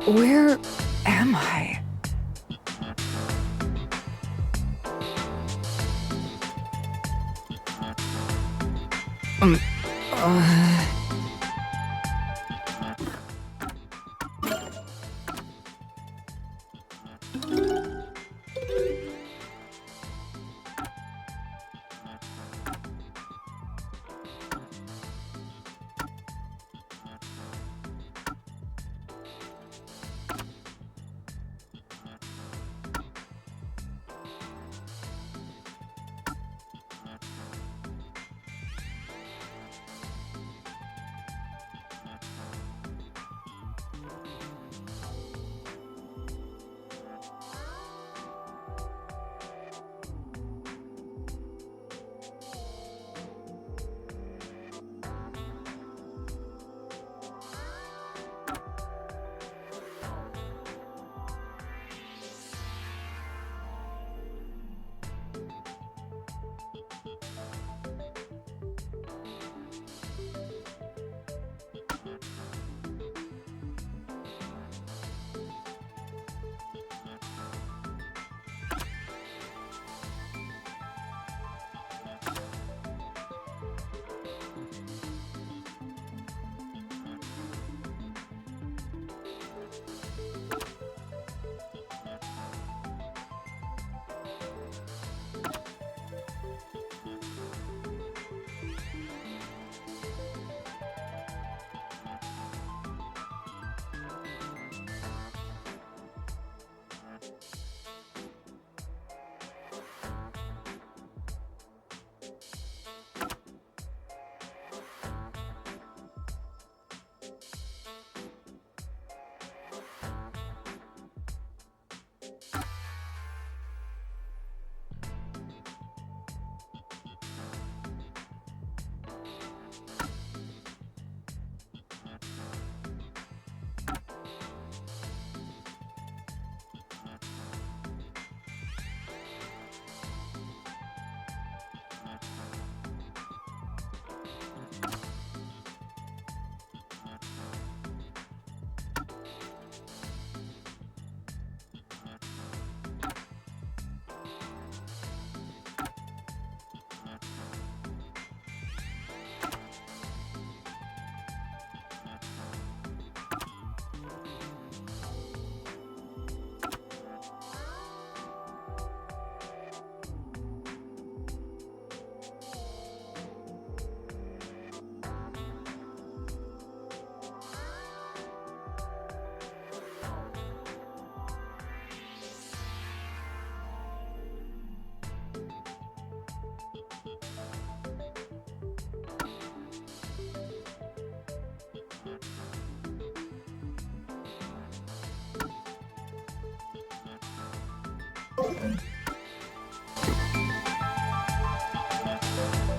Where am I? Um, uh...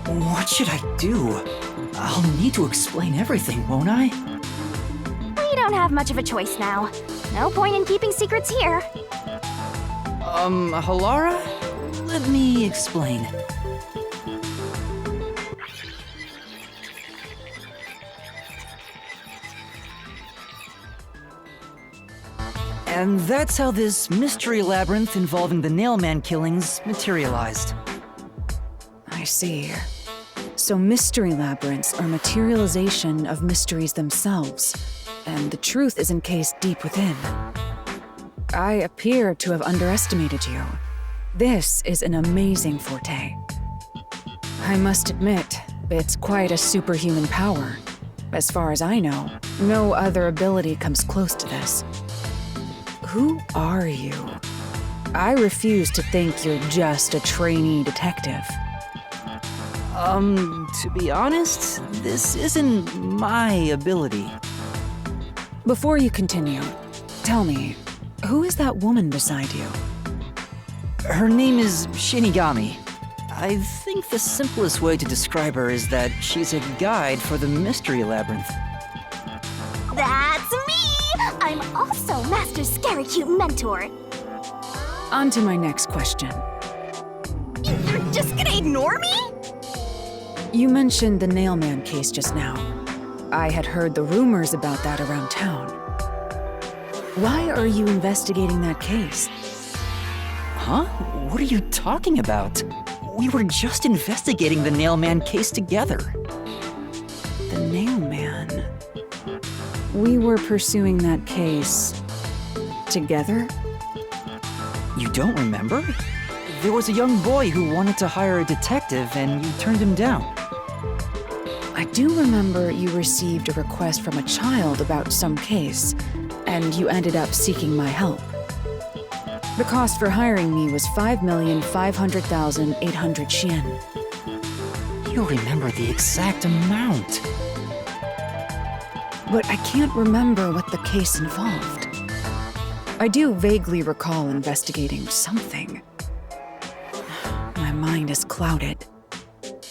What should I do? I'll need to explain everything, won't I? We don't have much of a choice now. No point in keeping secrets here. Halara? Let me explain. And that's how this mystery labyrinth involving the Nailman killings materialized. I see. So mystery labyrinths are materialization of mysteries themselves, and the truth is encased deep within. I appear to have underestimated you. This is an amazing forte. I must admit, it's quite a superhuman power. As far as I know, no other ability comes close to this. Who are you? I refuse to think you're just a trainee detective. To be honest, this isn't my ability. Before you continue, tell me, who is that woman beside you? Her name is Shinigami. I think the simplest way to describe her is that she's a guide for the Mystery Labyrinth. That's me! I'm also Master Scary Cute Mentor. On to my next question. You're just gonna ignore me? You mentioned the Nailman case just now. I had heard the rumors about that around town. Why are you investigating that case? Huh? What are you talking about? We were just investigating the Nailman case together. The Nailman. We were pursuing that case together? You don't remember? There was a young boy who wanted to hire a detective and you turned him down. I do remember you received a request from a child about some case, and you ended up seeking my help. The cost for hiring me was 5,500,800 yen. You remember the exact amount. But I can't remember what the case involved. I do vaguely recall investigating something. My mind is clouded.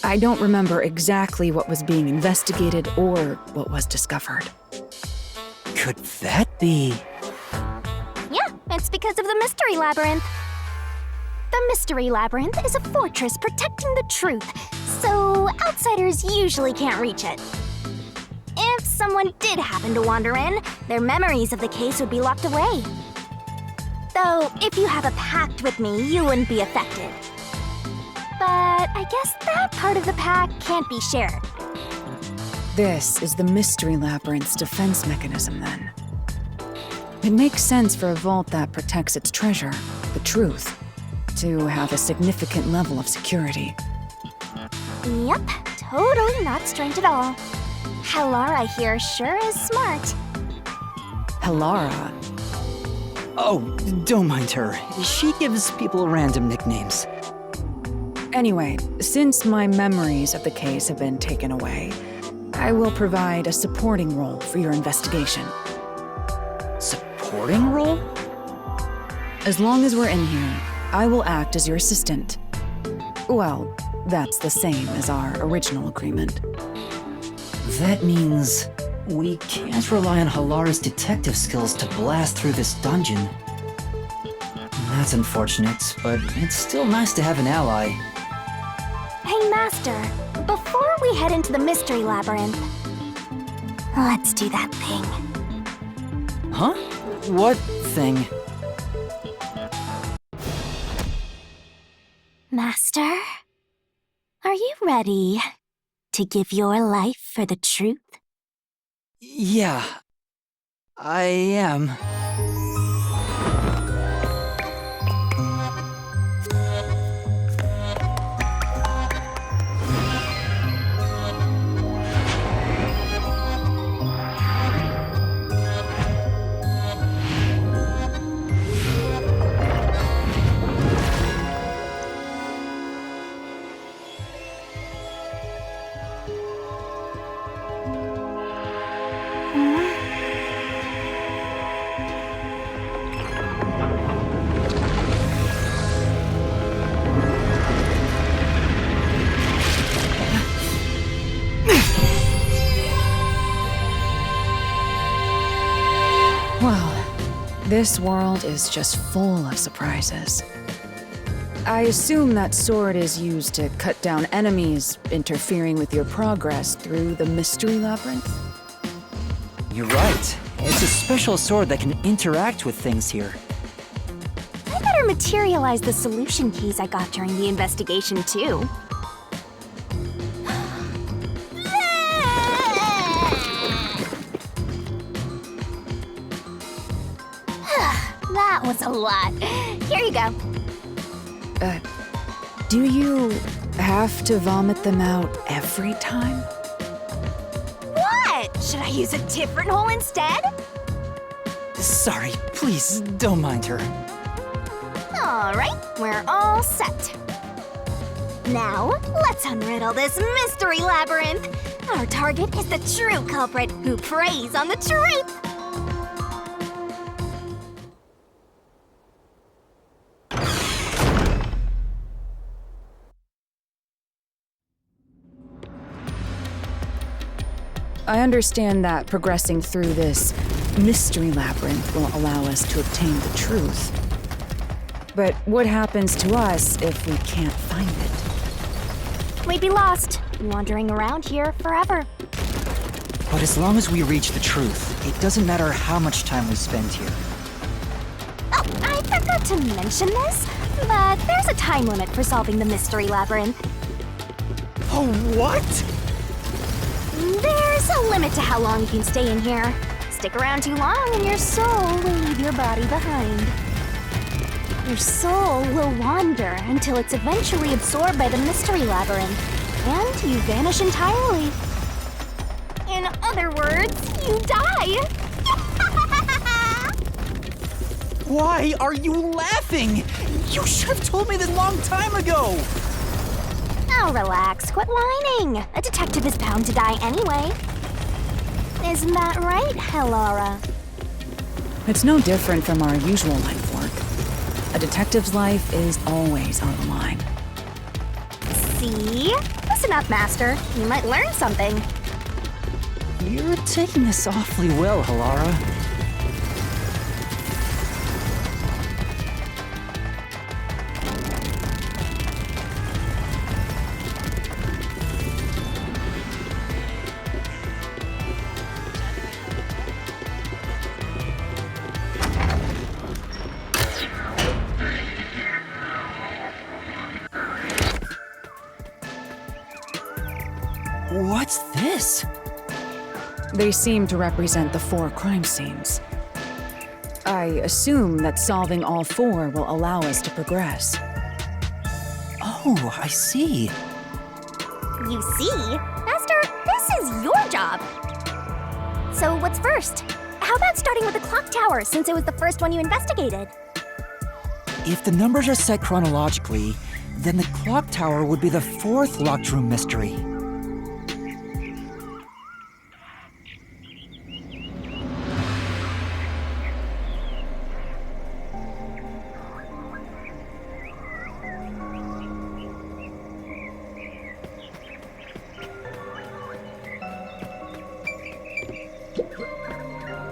I don't remember exactly what was being investigated or what was discovered. Could that be? Yeah, it's because of the Mystery Labyrinth. The Mystery Labyrinth is a fortress protecting the truth, so outsiders usually can't reach it. If someone did happen to wander in, their memories of the case would be locked away. Though, if you have a pact with me, you wouldn't be affected. But I guess that part of the pact can't be shared. This is the Mystery Labyrinth's defense mechanism, then. It makes sense for a vault that protects its treasure, the truth, to have a significant level of security. Yep, totally not strange at all. Halara here sure is smart. Halara. Oh, don't mind her. She gives people random nicknames. Anyway, since my memories of the case have been taken away, I will provide a supporting role for your investigation. Supporting role? As long as we're in here, I will act as your assistant. Well, that's the same as our original agreement. That means we can't rely on Halara's detective skills to blast through this dungeon. That's unfortunate, but it's still nice to have an ally. Hey, Master, before we head into the Mystery Labyrinth, let's do that thing. Huh? What thing? Master, are you ready to give your life for the truth? Yeah, I am. Well, this world is just full of surprises. I assume that sword is used to cut down enemies interfering with your progress through the Mystery Labyrinth? You're right. It's a special sword that can interact with things here. I better materialize the solution keys I got during the investigation, too. That was a lot. Here you go. Do you have to vomit them out every time? What? Should I use a different hole instead? Sorry, please don't mind her. All right, we're all set. Now, let's unriddle this mystery labyrinth. Our target is the true culprit who preys on the truth. I understand that progressing through this mystery labyrinth will allow us to obtain the truth. But what happens to us if we can't find it? We'd be lost, wandering around here forever. But as long as we reach the truth, it doesn't matter how much time we spend here. Oh, I forgot to mention this, but there's a time limit for solving the mystery labyrinth. Oh, what? There's a limit to how long you can stay in here. Stick around too long and your soul will leave your body behind. Your soul will wander until it's eventually absorbed by the mystery labyrinth, and you vanish entirely. In other words, you die. Why are you laughing? You should have told me this a long time ago! Now relax, quit whining. A detective is bound to die anyway. Isn't that right, Hellara? It's no different from our usual life work. A detective's life is always on the line. See? Listen up, Master. You might learn something. You're taking this awfully well, Hellara. What's this? They seem to represent the 4 crime scenes. I assume that solving all 4 will allow us to progress. Oh, I see. You see? Master, this is your job. So what's first? How about starting with the clock tower, since it was the first one you investigated? If the numbers are set chronologically, then the clock tower would be the 4th locked room mystery.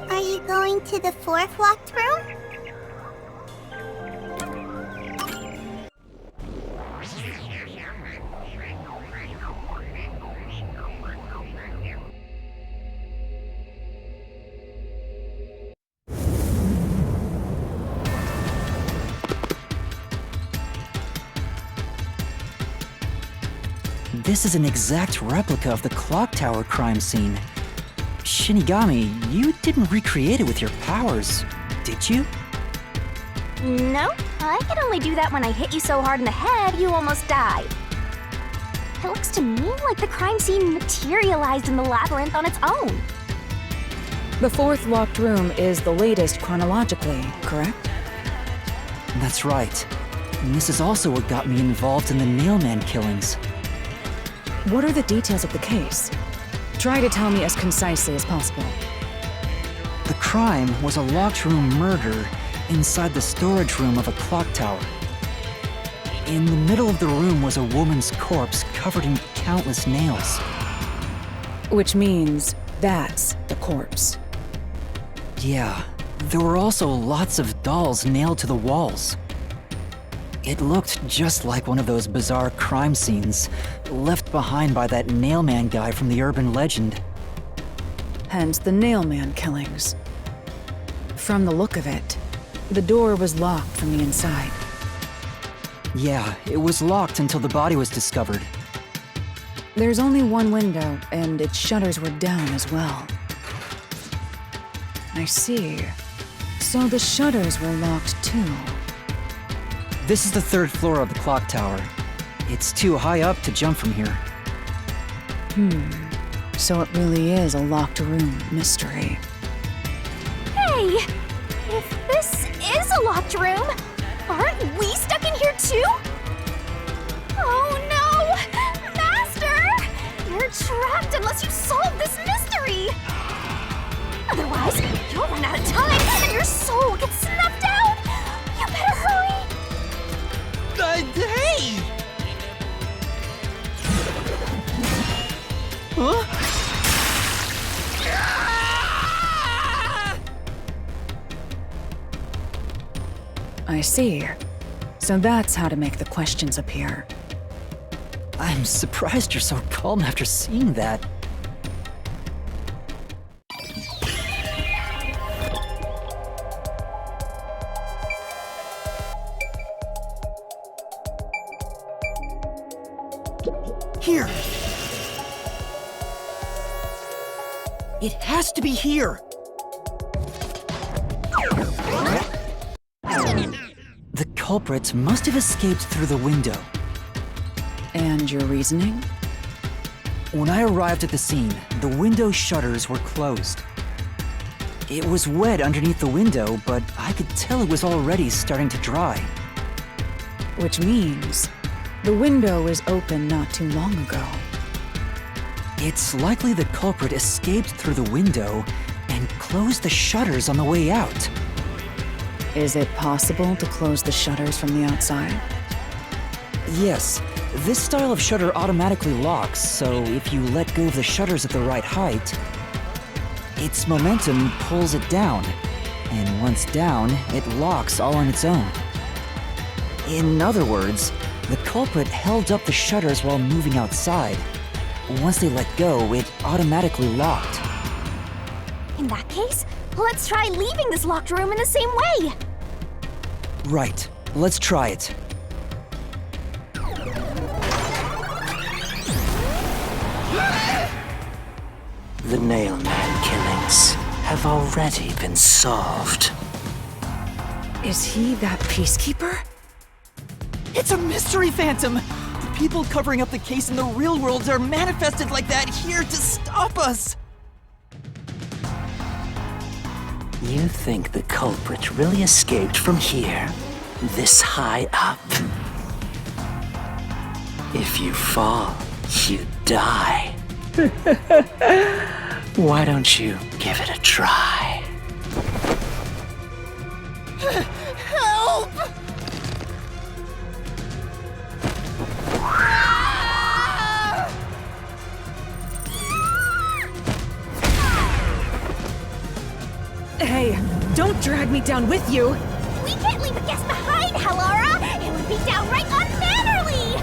Are you going to the 4th locked room? This is an exact replica of the clock tower crime scene. Shinigami, you didn't recreate it with your powers, did you? No, I can only do that when I hit you so hard in the head you almost died. It looks to me like the crime scene materialized in the labyrinth on its own. The 4th locked room is the latest chronologically, correct? That's right. And this is also what got me involved in the Nailman killings. What are the details of the case? Try to tell me as concisely as possible. The crime was a locked room murder inside the storage room of a clock tower. In the middle of the room was a woman's corpse covered in countless nails. Which means that's the corpse. Yeah, there were also lots of dolls nailed to the walls. It looked just like one of those bizarre crime scenes left behind by that Nailman guy from the urban legend. Hence the Nailman killings. From the look of it, the door was locked from the inside. Yeah, it was locked until the body was discovered. There's only one window, and its shutters were down as well. I see. So the shutters were locked too. This is the 3rd floor of the clock tower. It's too high up to jump from here. So it really is a locked room mystery. Hey! If this is a locked room, aren't we stuck in here too? Oh no! Master! You're trapped unless you solve this mystery! Otherwise, you'll run out of time and your soul gets snuffed out! You better hurry! Hey! Huh? I see. So that's how to make the questions appear. I'm surprised you're so calm after seeing that. Here! It has to be here! The culprit must have escaped through the window. And your reasoning? When I arrived at the scene, the window shutters were closed. It was wet underneath the window, but I could tell it was already starting to dry. Which means the window was open not too long ago. It's likely the culprit escaped through the window and closed the shutters on the way out. Is it possible to close the shutters from the outside? Yes, this style of shutter automatically locks, so if you let go of the shutters at the right height, its momentum pulls it down, and once down, it locks all on its own. In other words, the culprit held up the shutters while moving outside. Once they let go, it automatically locked. In that case, let's try leaving this locked room in the same way! Right, let's try it. The Nailman killings have already been solved. Is he that peacekeeper? It's a mystery phantom! The people covering up the case in the real world are manifested like that here to stop us! You think the culprit really escaped from here, this high up? If you fall, you die. Why don't you give it a try? Help! Hey, don't drag me down with you! We can't leave a guest behind, Halara! It would be downright unmannerly!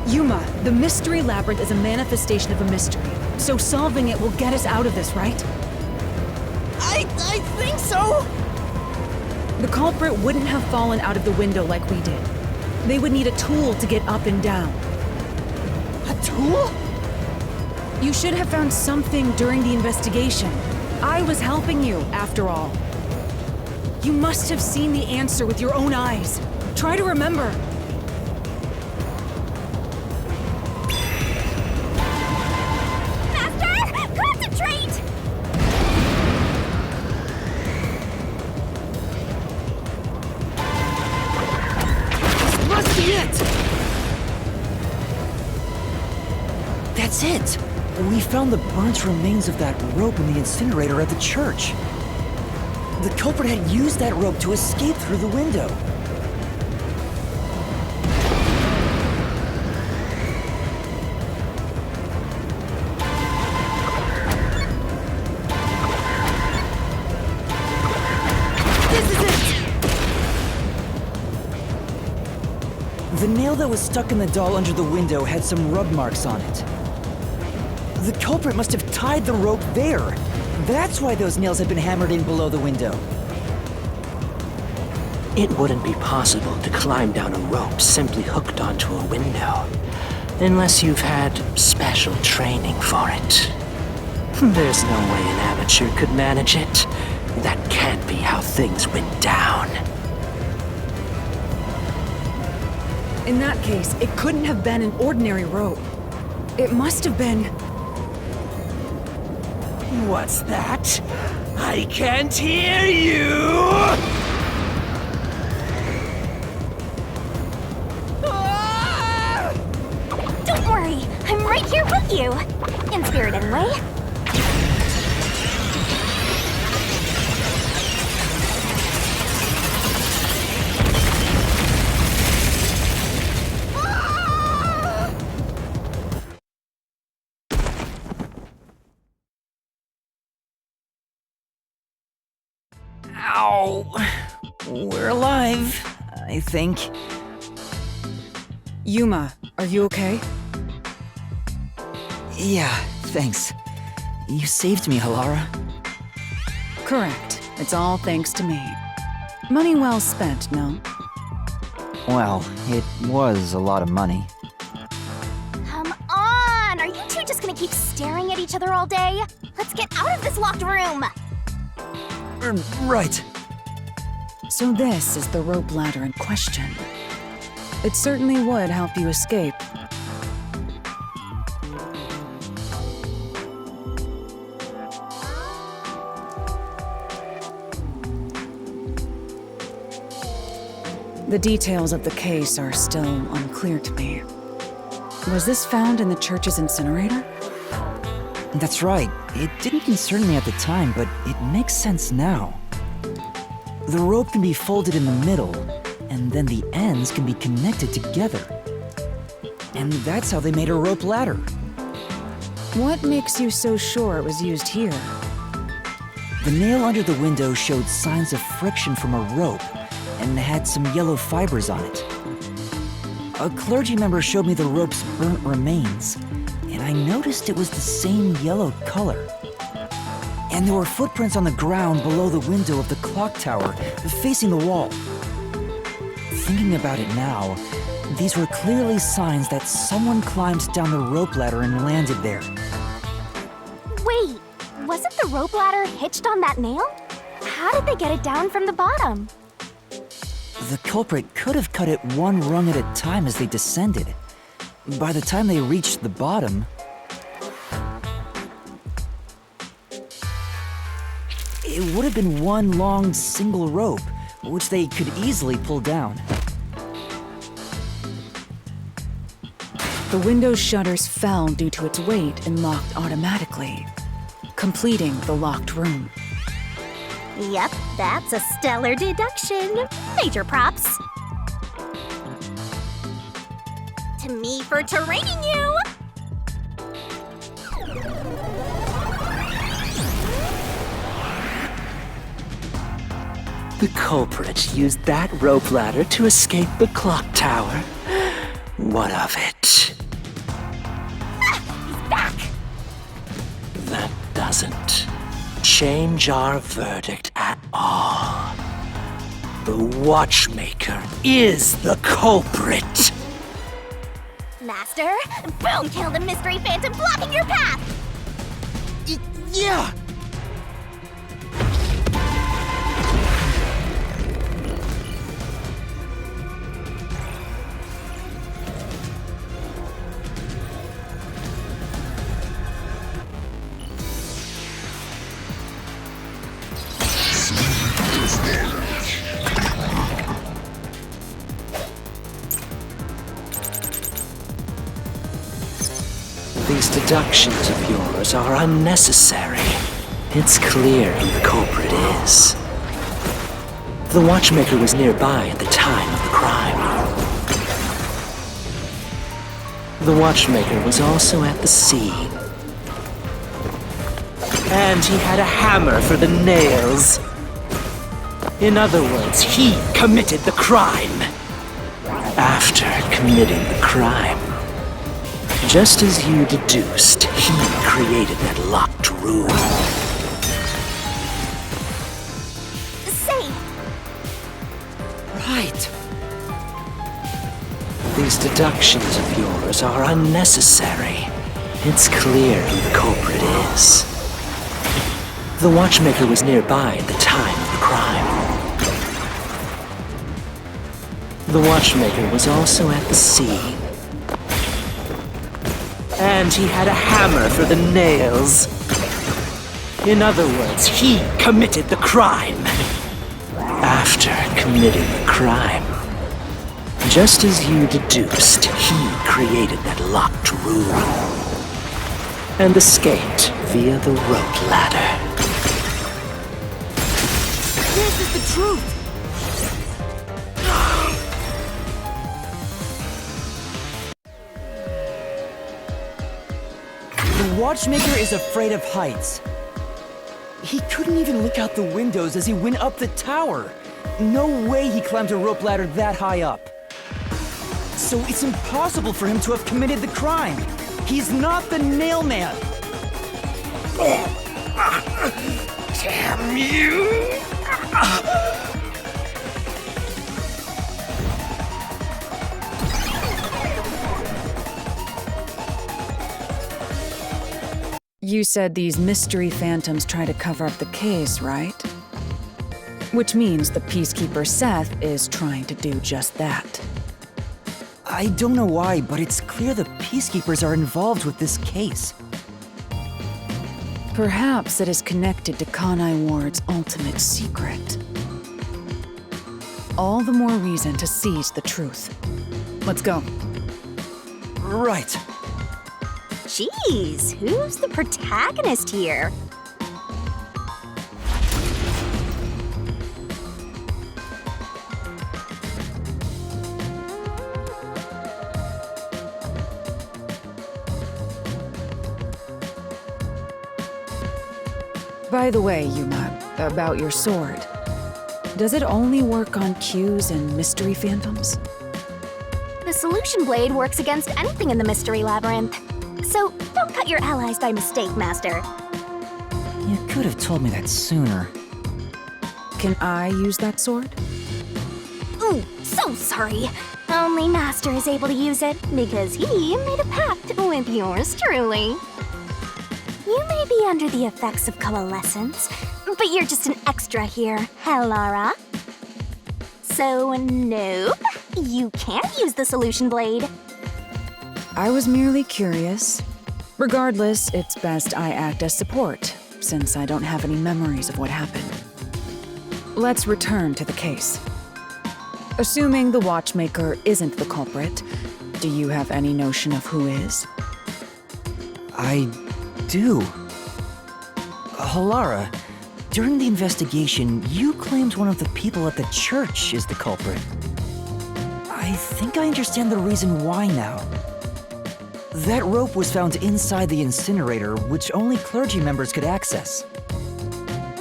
Yuma, the mystery labyrinth is a manifestation of a mystery, so solving it will get us out of this, right? I think so! The culprit wouldn't have fallen out of the window like we did. They would need a tool to get up and down. A tool? You should have found something during the investigation. I was helping you, after all. You must have seen the answer with your own eyes. Try to remember. Master! Concentrate! This must be it! That's it! We found the burnt remains of that rope in the incinerator at the church. The culprit had used that rope to escape through the window. The nail that was stuck in the doll under the window had some rub marks on it. The culprit must have tied the rope there. That's why those nails had been hammered in below the window. It wouldn't be possible to climb down a rope simply hooked onto a window, unless you've had special training for it. There's no way an amateur could manage it. That can't be how things went down. In that case, it couldn't have been an ordinary rope. It must have been... What's that? I can't hear you! Don't worry, I'm right here with you. In spirit, anyway. Ow! We're alive, I think. Yuma, are you okay? Yeah, thanks. You saved me, Halara. Correct. It's all thanks to me. Money well spent, no? Well, it was a lot of money. Come on! Are you two just gonna keep staring at each other all day? Let's get out of this locked room! Right. So this is the rope ladder in question. It certainly would help you escape. The details of the case are still unclear to me. Was this found in the church's incinerator? That's right. It didn't concern me at the time, but it makes sense now. The rope can be folded in the middle, and then the ends can be connected together. And that's how they made a rope ladder. What makes you so sure it was used here? The nail under the window showed signs of friction from a rope, and had some yellow fibers on it. A clergy member showed me the rope's burnt remains, and I noticed it was the same yellow color. And there were footprints on the ground below the window of the clock tower, facing the wall. Thinking about it now, these were clearly signs that someone climbed down the rope ladder and landed there. Wait, wasn't the rope ladder hitched on that nail? How did they get it down from the bottom? The culprit could have cut it one rung at a time as they descended. By the time they reached the bottom, it would have been one long single rope, which they could easily pull down. The window's shutters fell due to its weight and locked automatically, completing the locked room. Yep, that's a stellar deduction. Major props. To me for training you! The culprit used that rope ladder to escape the clock tower. What of it? He's back! That doesn't change our verdict at all. The watchmaker is the culprit. Master, boom kill the mystery phantom blocking your path! Yeah! These deductions of yours are unnecessary. It's clear who the culprit is. The watchmaker was nearby at the time of the crime. The watchmaker was also at the scene. And he had a hammer for the nails. In other words, he committed the crime. After committing the crime. Just as you deduced, he created that locked room. Say, Right. These deductions of yours are unnecessary. It's clear who the culprit is. The watchmaker was nearby at the time of the crime. The watchmaker was also at the scene. And he had a hammer for the nails. In other words, he committed the crime. After committing the crime, just as you deduced, he created that locked room and escaped via the rope ladder. This is the truth! The watchmaker is afraid of heights. He couldn't even look out the windows as he went up the tower. No way he climbed a rope ladder that high up. So it's impossible for him to have committed the crime. He's not the nail man. Damn you! You said these mystery phantoms try to cover up the case, right? Which means the Peacekeeper Seth is trying to do just that. I don't know why, but it's clear the Peacekeepers are involved with this case. Perhaps it is connected to Kanai Ward's ultimate secret. All the more reason to seize the truth. Let's go. Right. Jeez, who's the protagonist here? By the way, Yuma, about your sword. Does it only work on cues and mystery phantoms? The solution blade works against anything in the mystery labyrinth. So don't cut your allies by mistake, Master. You could have told me that sooner. Can I use that sword? Ooh, so sorry. Only Master is able to use it because he made a pact with yours truly. You may be under the effects of coalescence, but you're just an extra here, Helara. So, nope, you can't use the solution blade. I was merely curious. Regardless, it's best I act as support, since I don't have any memories of what happened. Let's return to the case. Assuming the watchmaker isn't the culprit, do you have any notion of who is? I do. Halara, during the investigation, you claimed one of the people at the church is the culprit. I think I understand the reason why now. That rope was found inside the incinerator, which only clergy members could access.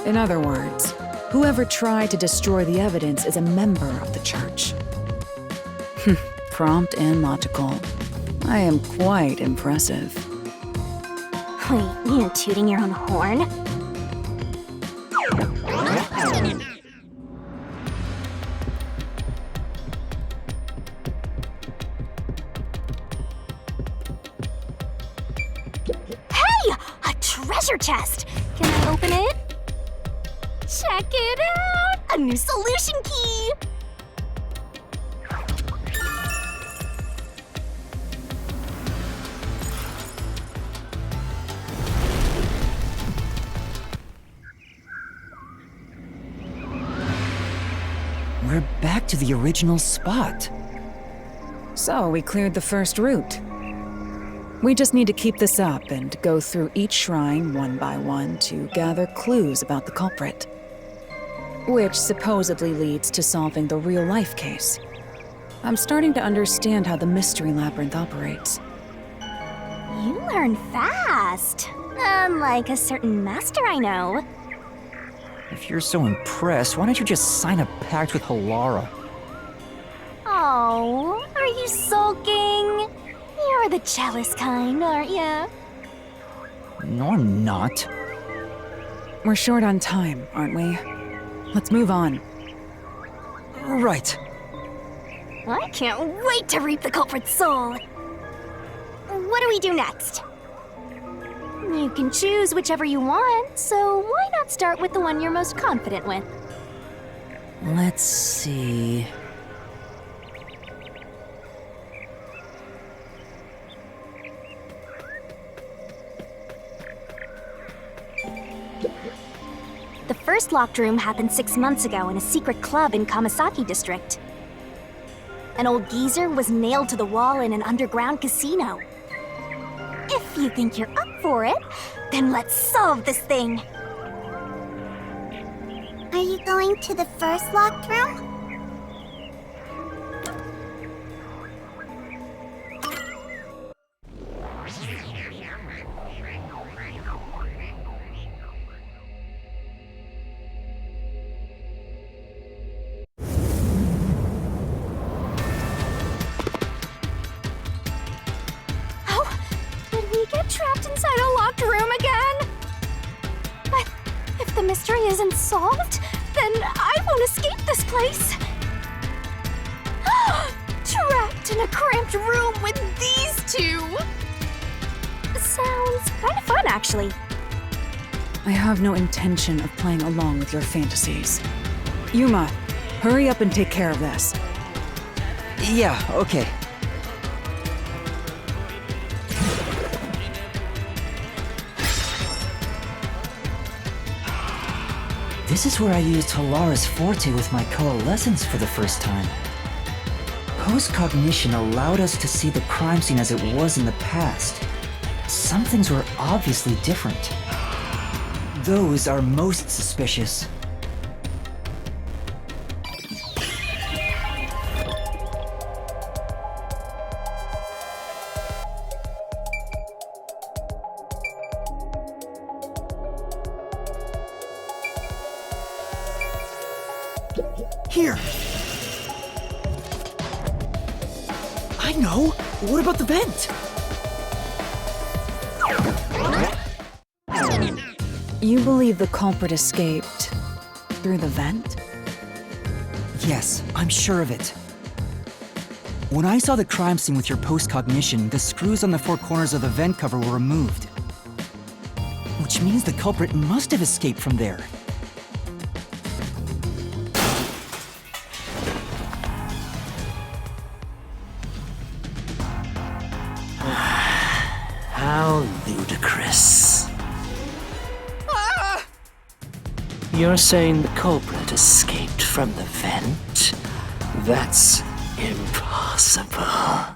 In other words, whoever tried to destroy the evidence is a member of the church. Prompt and logical. I am quite impressive. Wait, you tooting your own horn? Hey! A treasure chest! Can I open it? Check it out! A new solution key! We're back to the original spot. So, we cleared the first route. We just need to keep this up and go through each shrine one by one to gather clues about the culprit. Which supposedly leads to solving the real-life case. I'm starting to understand how the mystery labyrinth operates. You learn fast. Unlike a certain master I know. If you're so impressed, why don't you just sign a pact with Halara? Oh, Are you sulking? You're the jealous kind, aren't ya? No, I'm not. We're short on time, aren't we? Let's move on. Right. I can't wait to reap the culprit's soul. What do we do next? You can choose whichever you want, so why not start with the one you're most confident with? Let's see. The first locked room happened 6 months ago in a secret club in Kamasaki district. An old geezer was nailed to the wall in an underground casino. If you think you're up for it, then let's solve this thing. Are you going to the first locked room? Oh, did we get trapped inside a locked room again? But if the mystery isn't solved, then I won't escape this place. Trapped in a cramped room with these two. Sounds kind of fun, actually. I have no intention of playing along with your fantasies. Yuma, hurry up and take care of this. Yeah, okay. This is where I used Halara's Forte with my coalescence for the first time. Post-cognition allowed us to see the crime scene as it was in the past. Some things were obviously different. Those are most suspicious. Here! I know! What about the vent? You believe the culprit escaped through the vent? Yes, I'm sure of it. When I saw the crime scene with your post-cognition, the screws on the four corners of the vent cover were removed. Which means the culprit must have escaped from there. How ludicrous. You're saying the culprit escaped from the vent? That's impossible.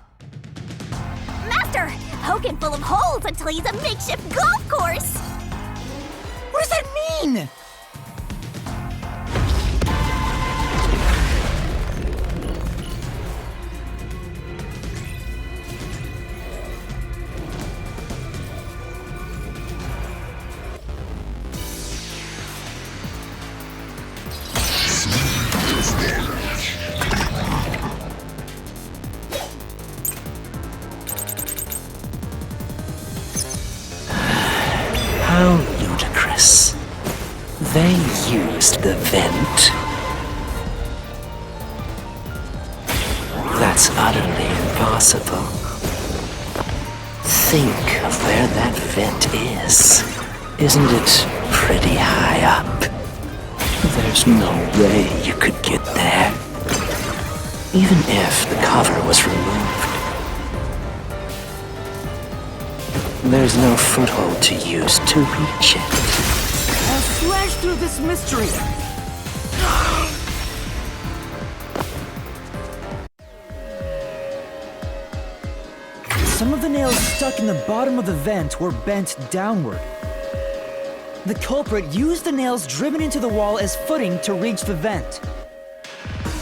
Master, poking full of holes until he's a makeshift golf course. What does that mean? How ludicrous. They used the vent. That's utterly impossible. Think of where that vent is. Isn't it pretty high up? There's no way you could get there. Even if the cover was removed. There's no foothold to use to reach it. I'll slash through this mystery! Some of the nails stuck in the bottom of the vent were bent downward. The culprit used the nails driven into the wall as footing to reach the vent.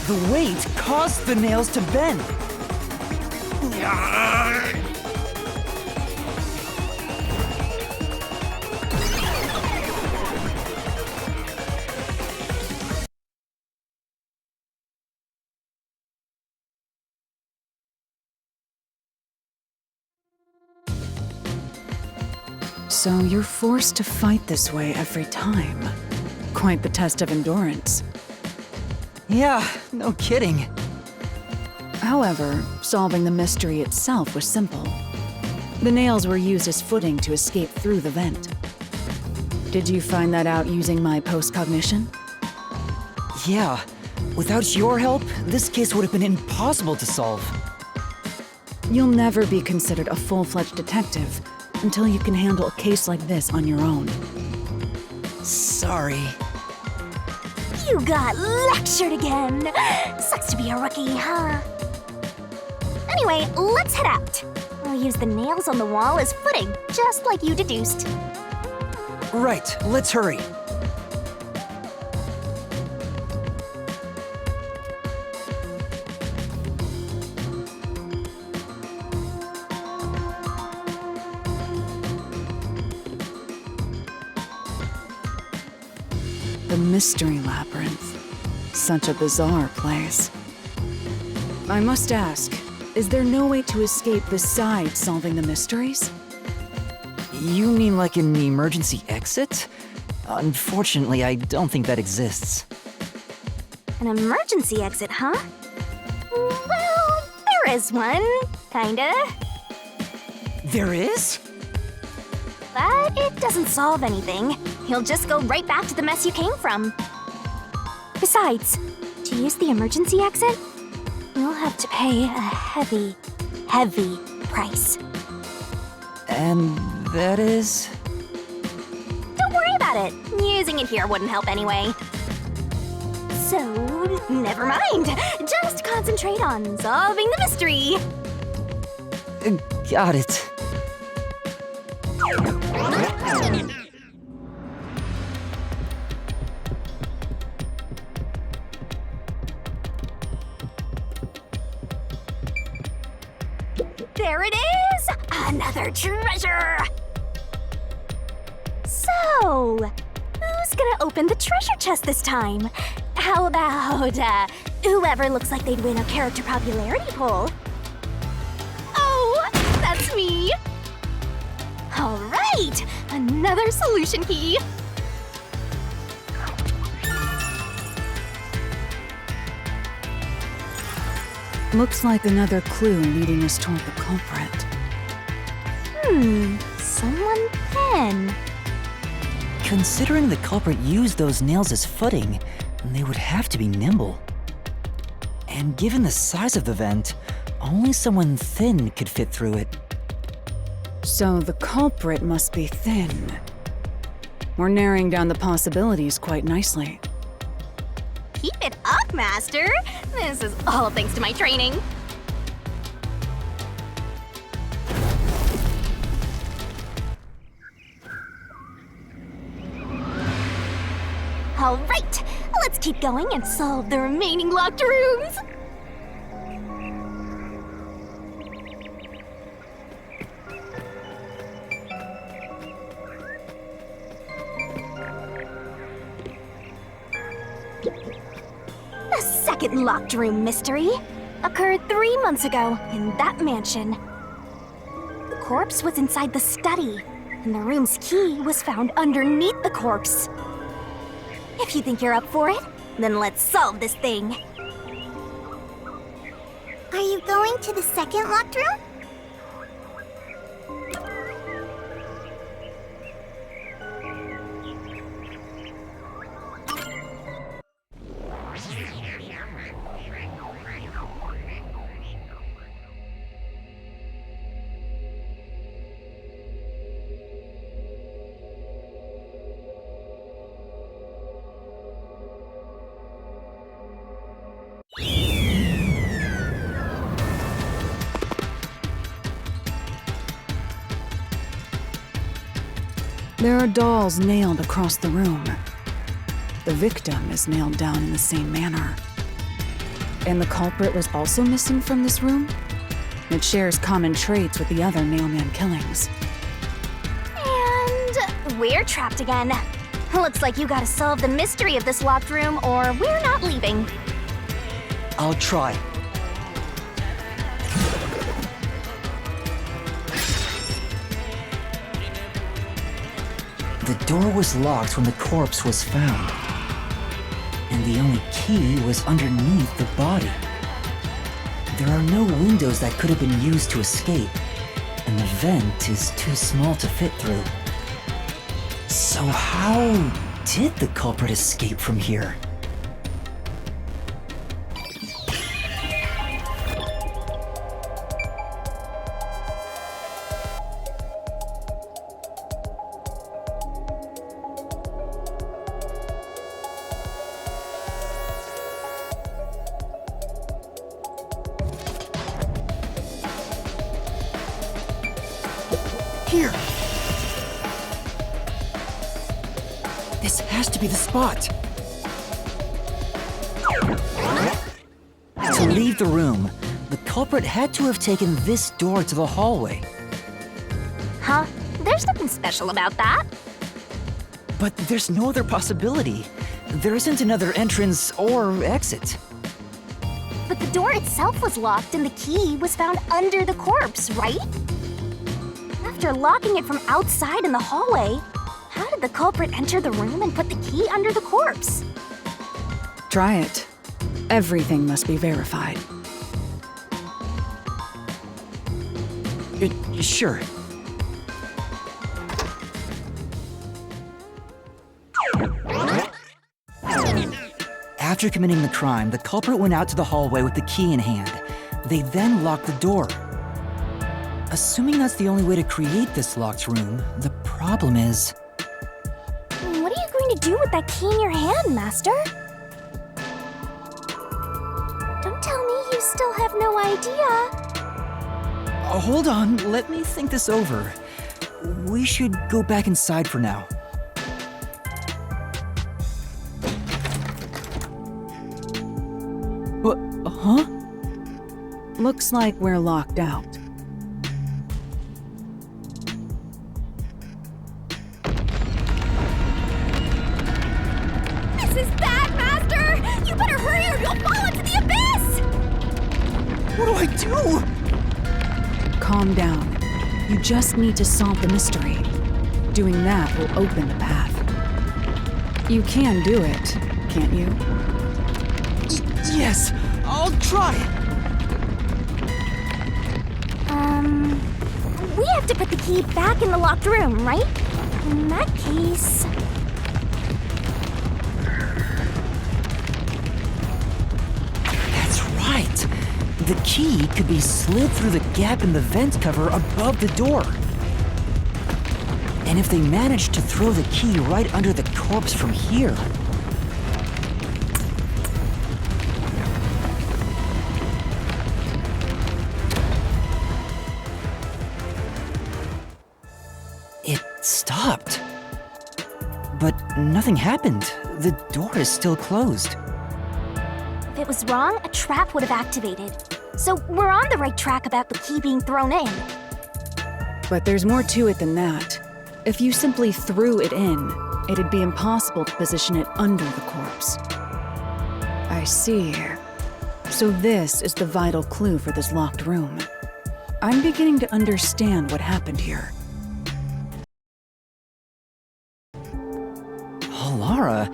The weight caused the nails to bend. So you're forced to fight this way every time. Quite the test of endurance. Yeah, no kidding. However, solving the mystery itself was simple. The nails were used as footing to escape through the vent. Did you find that out using my post-cognition? Yeah, without your help, this case would have been impossible to solve. You'll never be considered a full-fledged detective until you can handle a case like this on your own. Sorry. You got lectured again. Sucks to be a rookie, huh? Anyway, let's head out. I'll use the nails on the wall as footing, just like you deduced. Right, let's hurry. The Mystery Labyrinth. Such a bizarre place. I must ask, is there no way to escape besides solving the mysteries? You mean like an emergency exit? Unfortunately, I don't think that exists. An emergency exit, huh? Well, there is one, kinda. There is? But it doesn't solve anything. You'll just go right back to the mess you came from. Besides, to use the emergency exit, you'll have to pay a heavy, heavy price. And that is? Don't worry about it. Using it here wouldn't help anyway. So, never mind. Just concentrate on solving the mystery. Got it. There it is! Another treasure! So, who's gonna open the treasure chest this time? How about, whoever looks like they'd win a character popularity poll? Oh, that's me! All right, another solution key. Looks like another clue leading us toward the culprit. Someone thin. Considering the culprit used those nails as footing, they would have to be nimble. And given the size of the vent, only someone thin could fit through it. So the culprit must be thin. We're narrowing down the possibilities quite nicely. Keep it up, Master. This is all thanks to my training. All right, let's keep going and solve the remaining locked rooms. The second locked room mystery occurred 3 months ago in that mansion. The corpse was inside the study, and the room's key was found underneath the corpse. If you think you're up for it, then let's solve this thing. Are you going to the second locked room? There are dolls nailed across the room. The victim is nailed down in the same manner. And the culprit was also missing from this room? It shares common traits with the other Nailman killings. And we're trapped again. Looks like you gotta solve the mystery of this locked room or we're not leaving. I'll try. The door was locked when the corpse was found. And the only key was underneath the body. There are no windows that could have been used to escape, and the vent is too small to fit through. So how did the culprit escape from here? Here! This has to be the spot! To leave the room, the culprit had to have taken this door to the hallway. Huh? There's nothing special about that. But there's no other possibility. There isn't another entrance or exit. But the door itself was locked and the key was found under the corpse, right? After locking it from outside in the hallway, how did the culprit enter the room and put the key under the corpse? Try it. Everything must be verified. Sure. After committing the crime, the culprit went out to the hallway with the key in hand. They then locked the door. Assuming that's the only way to create this locked room, the problem is... What are you going to do with that key in your hand, Master? Don't tell me you still have no idea. Hold on, let me think this over. We should go back inside for now. What? Huh? Looks like we're locked out. This is bad, Master! You better hurry or you'll fall into the abyss! What do I do? Calm down. You just need to solve the mystery. Doing that will open the path. You can do it, can't you? Yes, I'll try! We have to put the key back in the locked room, right? In that case... That's right! The key could be slid through the gap in the vent cover above the door. And if they managed to throw the key right under the corpse from here... It stopped. But nothing happened. The door is still closed. If it was wrong, a trap would have activated. So we're on the right track about the key being thrown in. But there's more to it than that. If you simply threw it in, it'd be impossible to position it under the corpse. I see. So this is the vital clue for this locked room. I'm beginning to understand what happened here. Lara,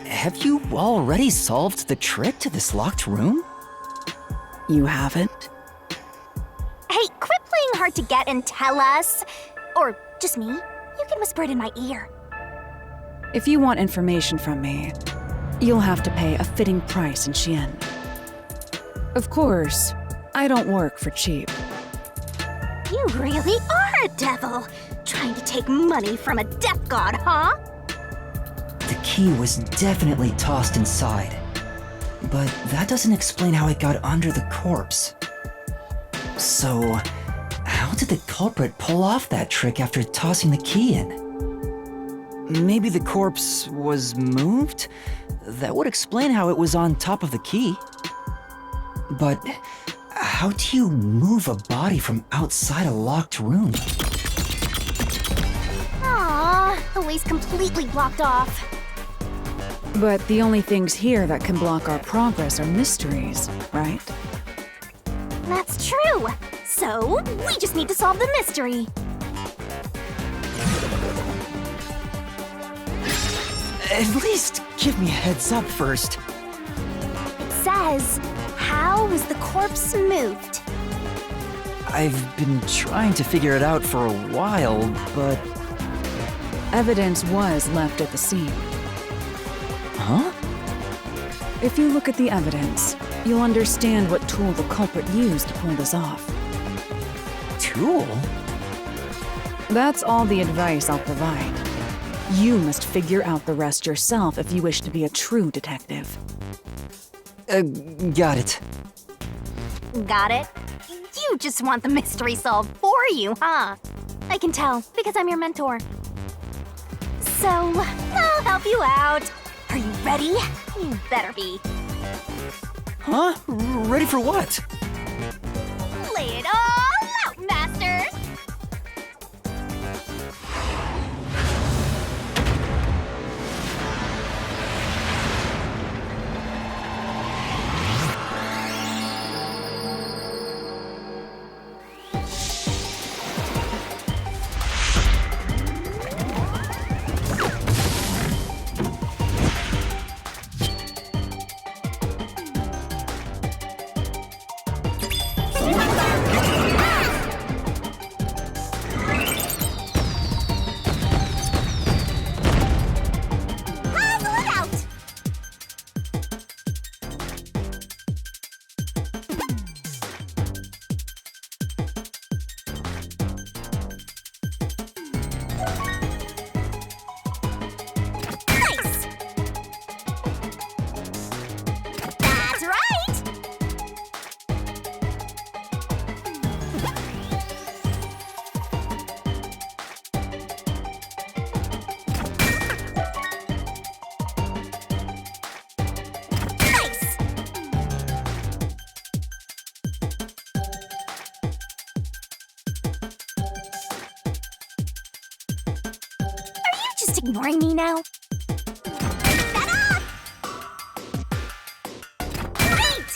have you already solved the trick to this locked room? You haven't? Hey, quit playing hard to get and tell us. Or just me. You can whisper it in my ear. If you want information from me, you'll have to pay a fitting price in Xian. Of course, I don't work for cheap. You really are a devil. Trying to take money from a death god, huh? The key was definitely tossed inside. But that doesn't explain how it got under the corpse. So, how did the culprit pull off that trick after tossing the key in? Maybe the corpse was moved? That would explain how it was on top of the key. But how do you move a body from outside a locked room? Aww, the way's completely blocked off. But the only things here that can block our progress are mysteries, right? That's true. So, we just need to solve the mystery. At least give me a heads up first. It says, how was the corpse moved? I've been trying to figure it out for a while, but... Evidence was left at the scene. Huh? If you look at the evidence, you'll understand what tool the culprit used to pull this off. Tool? That's all the advice I'll provide. You must figure out the rest yourself if you wish to be a true detective. Got it. Got it? You just want the mystery solved for you, huh? I can tell, because I'm your mentor. So, I'll help you out. Are you ready? You better be. Huh? Ready for what? Lay it all out, masters! Puzzle it out! Nice! That's right! Nice! Are you just ignoring me now? That up! Great!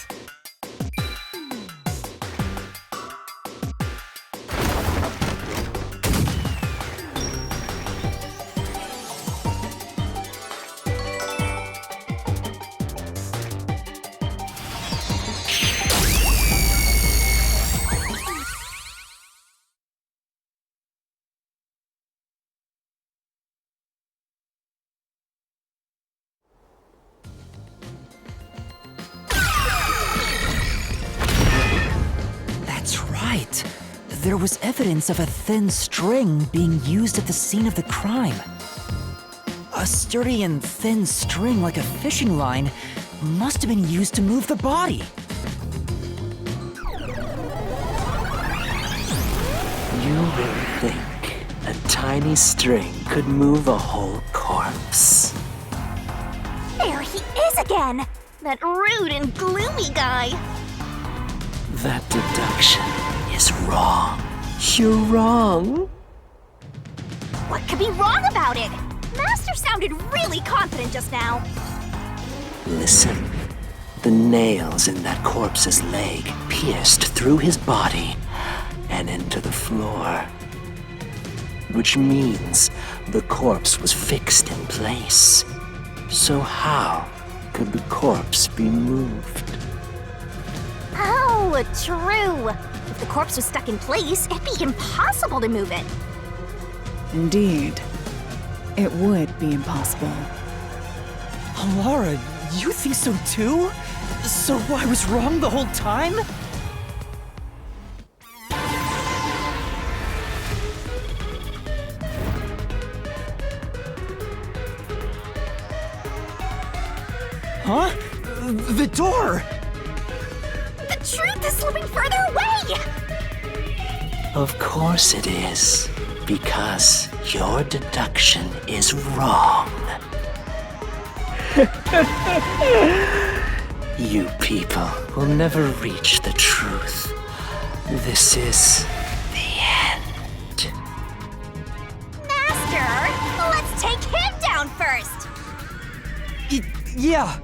That's right. There was evidence of a thin string being used at the scene of the crime. A sturdy and thin string like a fishing line must have been used to move the body. You really think a tiny string could move a whole corpse? There he is again! That rude and gloomy guy! That deduction is wrong. You're wrong. What could be wrong about it? Master sounded really confident just now. Listen. The nails in that corpse's leg pierced through his body and into the floor. Which means the corpse was fixed in place. So how could the corpse be moved? Oh, true. If the corpse was stuck in place, it'd be impossible to move it. Indeed. It would be impossible. Laura, you think so too? So I was wrong the whole time? Huh? The door! The truth is slipping further away! Of course it is. Because your deduction is wrong. You people will never reach the truth. This is the end. Master, let's take him down first! Yeah.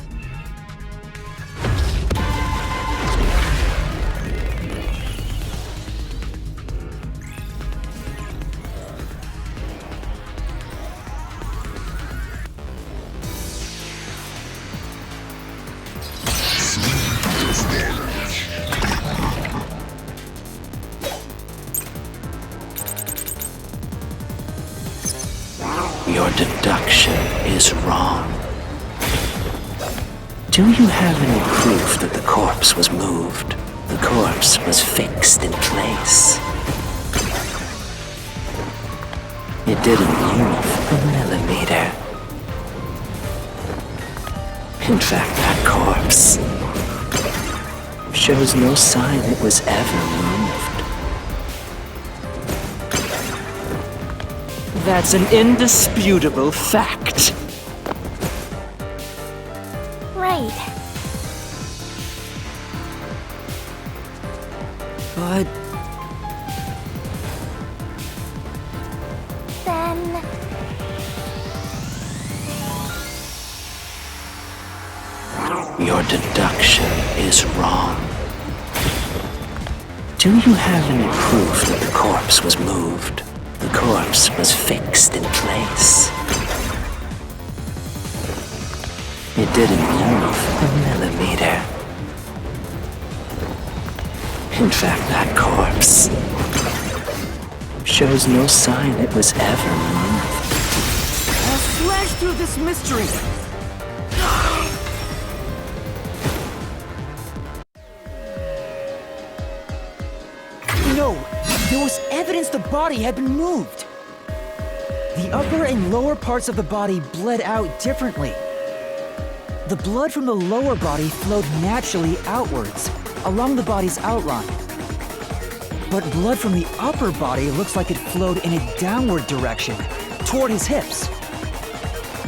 deduction is wrong. Do you have any proof that the corpse was moved? The corpse was fixed in place. It didn't move a millimeter. In fact, that corpse shows no sign it was ever moved. That's an indisputable fact. Right. But Then... Your deduction is wrong. Do you have any proof that the corpse was moved? The corpse was fixed in place. It didn't move a millimeter. In fact, that corpse shows no sign it was ever moved. I'll slash through this mystery! No! There was evidence the body had been moved! The upper and lower parts of the body bled out differently. The blood from the lower body flowed naturally outwards, along the body's outline. But blood from the upper body looks like it flowed in a downward direction, toward his hips.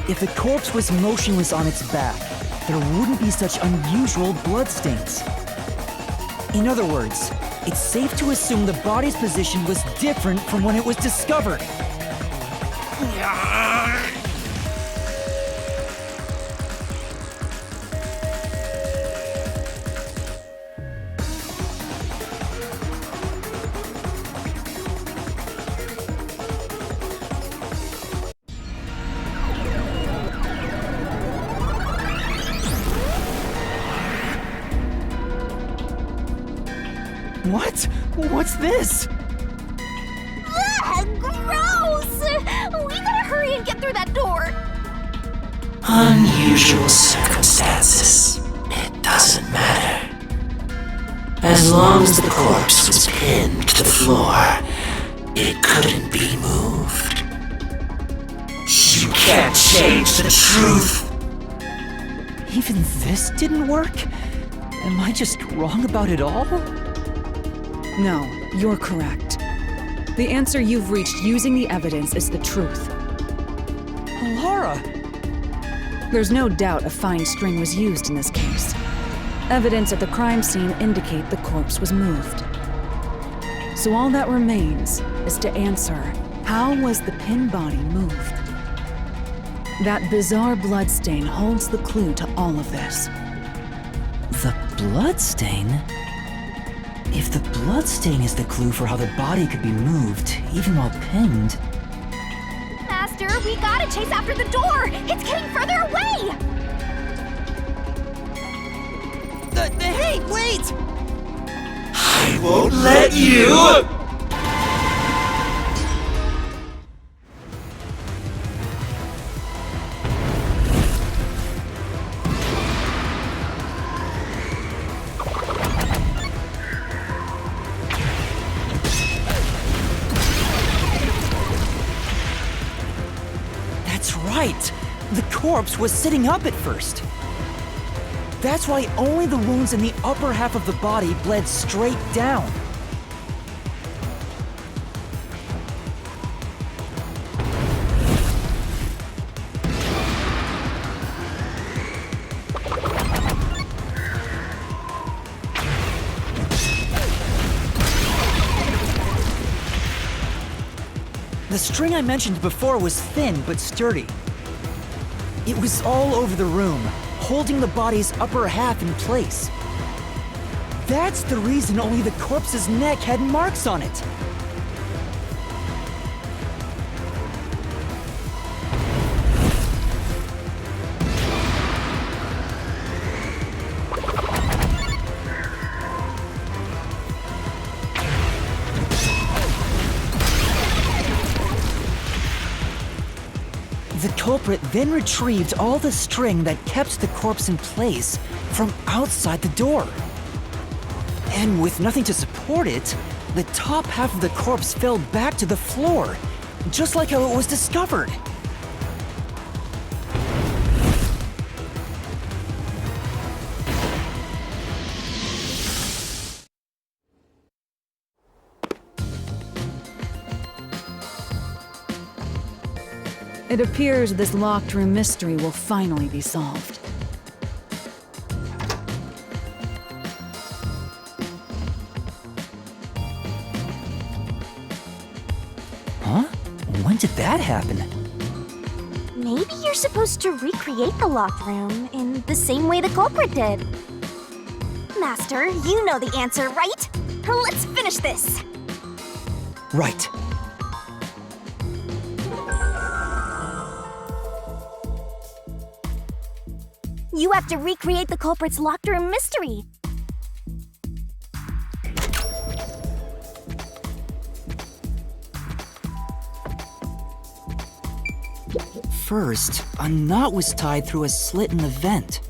If the corpse was motionless on its back, there wouldn't be such unusual bloodstains. In other words, it's safe to assume the body's position was different from when it was discovered. What? What's this? Ugh, gross! We gotta hurry and get through that door. Unusual circumstances. It doesn't matter. As long as the corpse was pinned to the floor, it couldn't be moved. You can't change the truth. even this didn't work? Am I just wrong about it all? No, you're correct. The answer you've reached using the evidence is the truth. Laura! There's no doubt a fine string was used in this case. Evidence at the crime scene indicate the corpse was moved. So all that remains is to answer, how was the pinned body moved? That bizarre bloodstain holds the clue to all of this. The bloodstain? If the bloodstain is the clue for how the body could be moved, even while pinned... Master, we gotta chase after the door! It's getting further away! Hey, wait! I won't let you! That's right! The corpse was sitting up at first. That's why only the wounds in the upper half of the body bled straight down. The string I mentioned before was thin but sturdy. It was all over the room, holding the body's upper half in place. That's the reason only the corpse's neck had marks on it. culprit then retrieved all the string that kept the corpse in place from outside the door. And with nothing to support it, the top half of the corpse fell back to the floor, just like how it was discovered. It appears this locked room mystery will finally be solved. Huh? When did that happen? Maybe you're supposed to recreate the locked room in the same way the culprit did. Master, you know the answer, right? Let's finish this! Right. You have to recreate the culprit's locked room mystery. First, a knot was tied through a slit in the vent.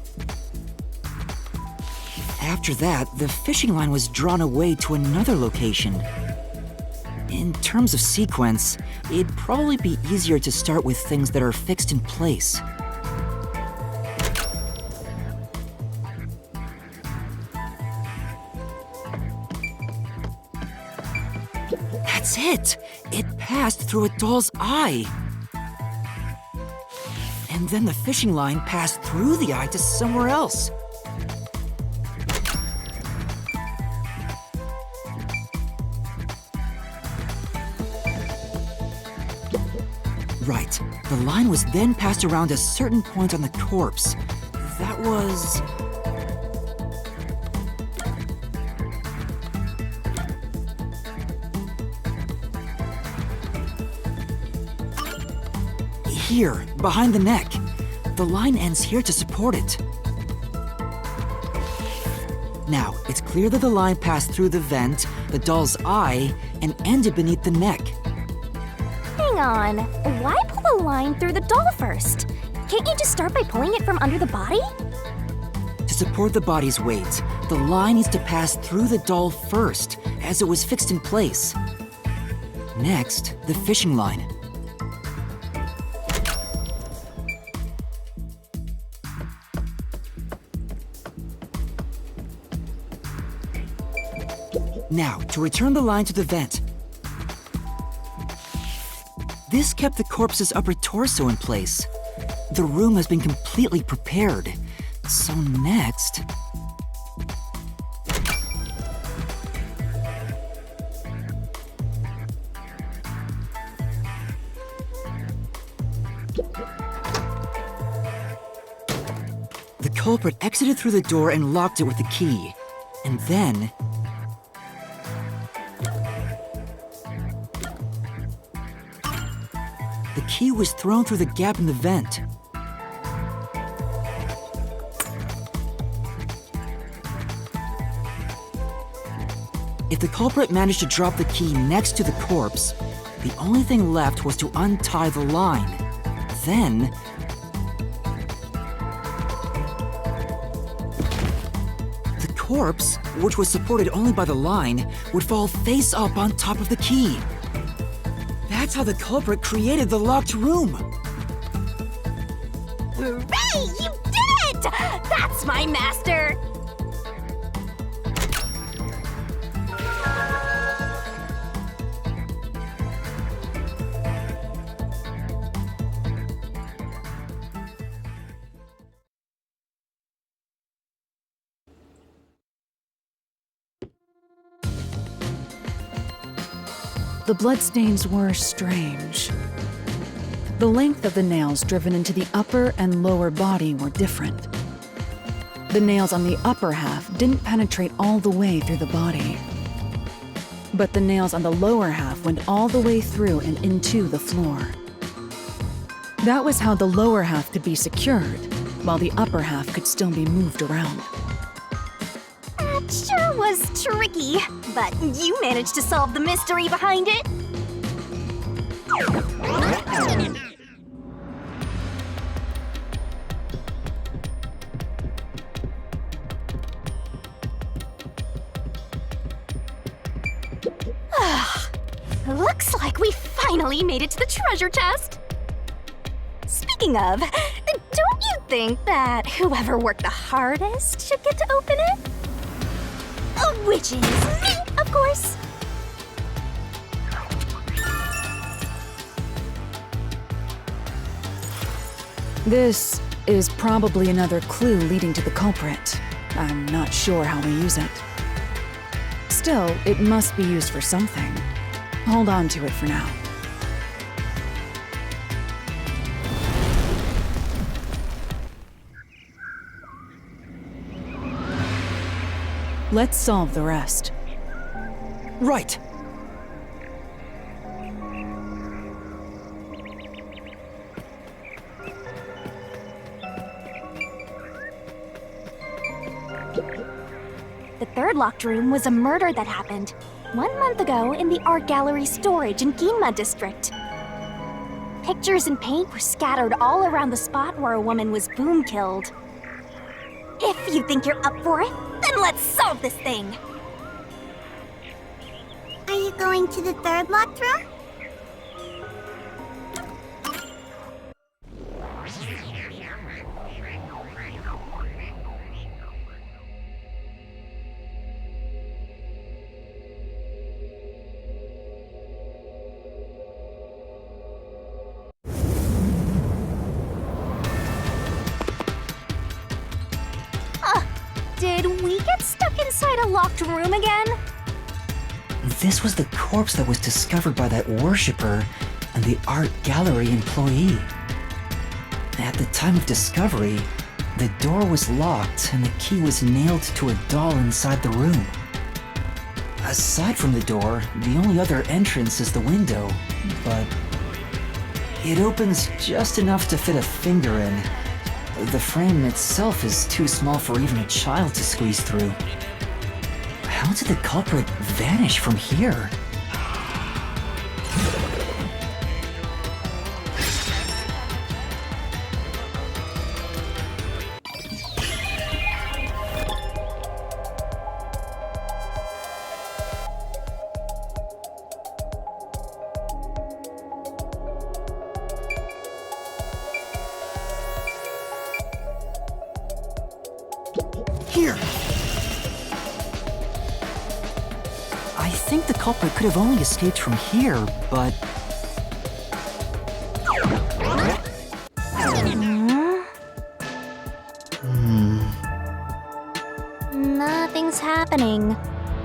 After that, the fishing line was drawn away to another location. In terms of sequence, it'd probably be easier to start with things that are fixed in place. That's it! It passed through a doll's eye! And then the fishing line passed through the eye to somewhere else. Right. The line was then passed around a certain point on the corpse. That was... here, behind the neck. The line ends here to support it. Now, it's clear that the line passed through the vent, the doll's eye, and ended beneath the neck. Hang on, why pull the line through the doll first? Can't you just start by pulling it from under the body? To support the body's weight, the line needs to pass through the doll first, as it was fixed in place. Next, the fishing line. Now, to return the line to the vent. This kept the corpse's upper torso in place. The room has been completely prepared. So next... The culprit exited through the door and locked it with the key. And then... the key was thrown through the gap in the vent. If the culprit managed to drop the key next to the corpse, the only thing left was to untie the line. Then... the corpse, which was supported only by the line, would fall face up on top of the key. That's how the culprit created the locked room! Hooray! You did it! That's my master! The bloodstains were strange. The length of the nails driven into the upper and lower body were different. The nails on the upper half didn't penetrate all the way through the body. But the nails on the lower half went all the way through and into the floor. That was how the lower half could be secured, while the upper half could still be moved around. That sure was tricky, but you managed to solve the mystery behind it. Looks like we finally made it to the treasure chest. Speaking of, don't you think that whoever worked the hardest should get to open it? Which is me, of course. This is probably another clue leading to the culprit. I'm not sure how we use it. Still, it must be used for something. Hold on to it for now. Let's solve the rest. Right. The third locked room was a murder that happened 1 month ago in the art gallery storage in Ginma district. Pictures and paint were scattered all around the spot where a woman was boom killed. If you think you're up for it, then let's solve this thing! Are you going to the third locked room? Did we get stuck inside a locked room again? This was the corpse that was discovered by that worshipper and the art gallery employee. At the time of discovery, the door was locked and the key was nailed to a doll inside the room. Aside from the door, the only other entrance is the window, but it opens just enough to fit a finger in. The frame itself is too small for even a child to squeeze through. How did the culprit vanish from here? Here! I think the culprit could have only escaped from here, but... Nothing's happening.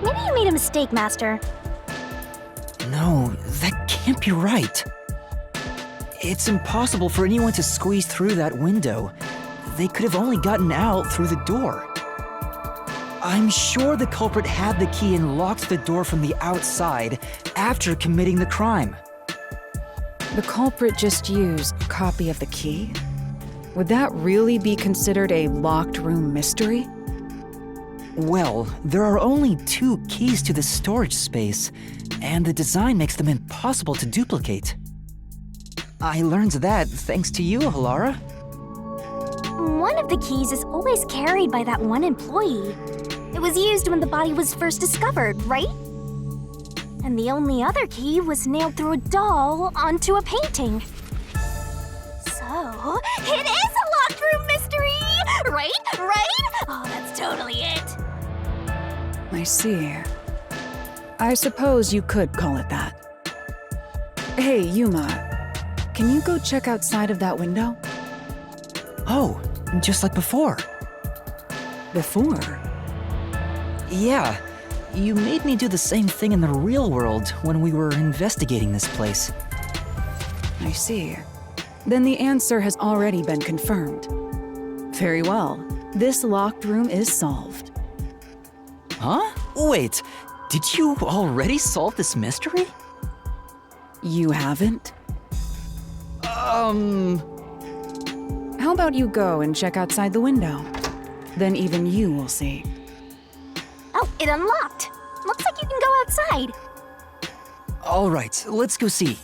Maybe you made a mistake, Master. No, that can't be right. It's impossible for anyone to squeeze through that window. They could have only gotten out through the door. I'm sure the culprit had the key and locked the door from the outside after committing the crime. The culprit just used a copy of the key? Would that really be considered a locked room mystery? Well, there are only 2 keys to the storage space, and the design makes them impossible to duplicate. I learned that thanks to you, Halara. One of the keys is always carried by that one employee. It was used when the body was first discovered, right? And the only other key was nailed through a doll onto a painting. So, it is a locked room mystery! Right? Right? Oh, that's totally it. I see. I suppose you could call it that. Hey, Yuma, can you go check outside of that window? Oh, just like before. Before? Yeah, you made me do the same thing in the real world when we were investigating this place. I see. Then the answer has already been confirmed. Very well. This locked room is solved. Huh? Wait, did you already solve this mystery? You haven't? How about you go and check outside the window? Then even you will see. Oh, it unlocked. Looks like you can go outside. All right, let's go see.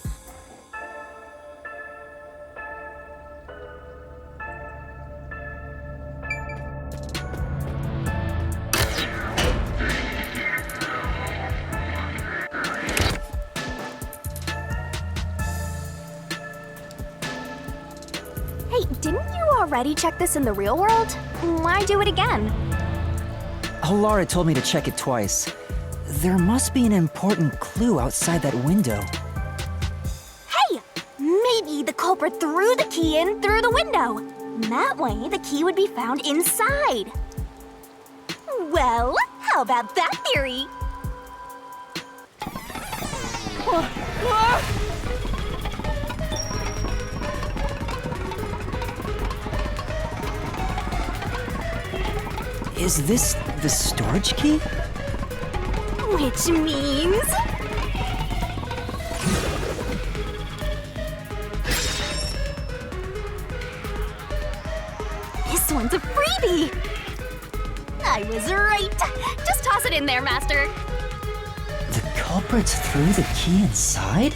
you already checked this in the real world? Why do it again? Halara told me to check it twice. There must be an important clue outside that window. Hey! Maybe the culprit threw the key in through the window. That way, the key would be found inside. Well, how about that theory? Is this the storage key? Which means... this one's a freebie! I was right! Just toss it in there, Master! The culprit threw the key inside?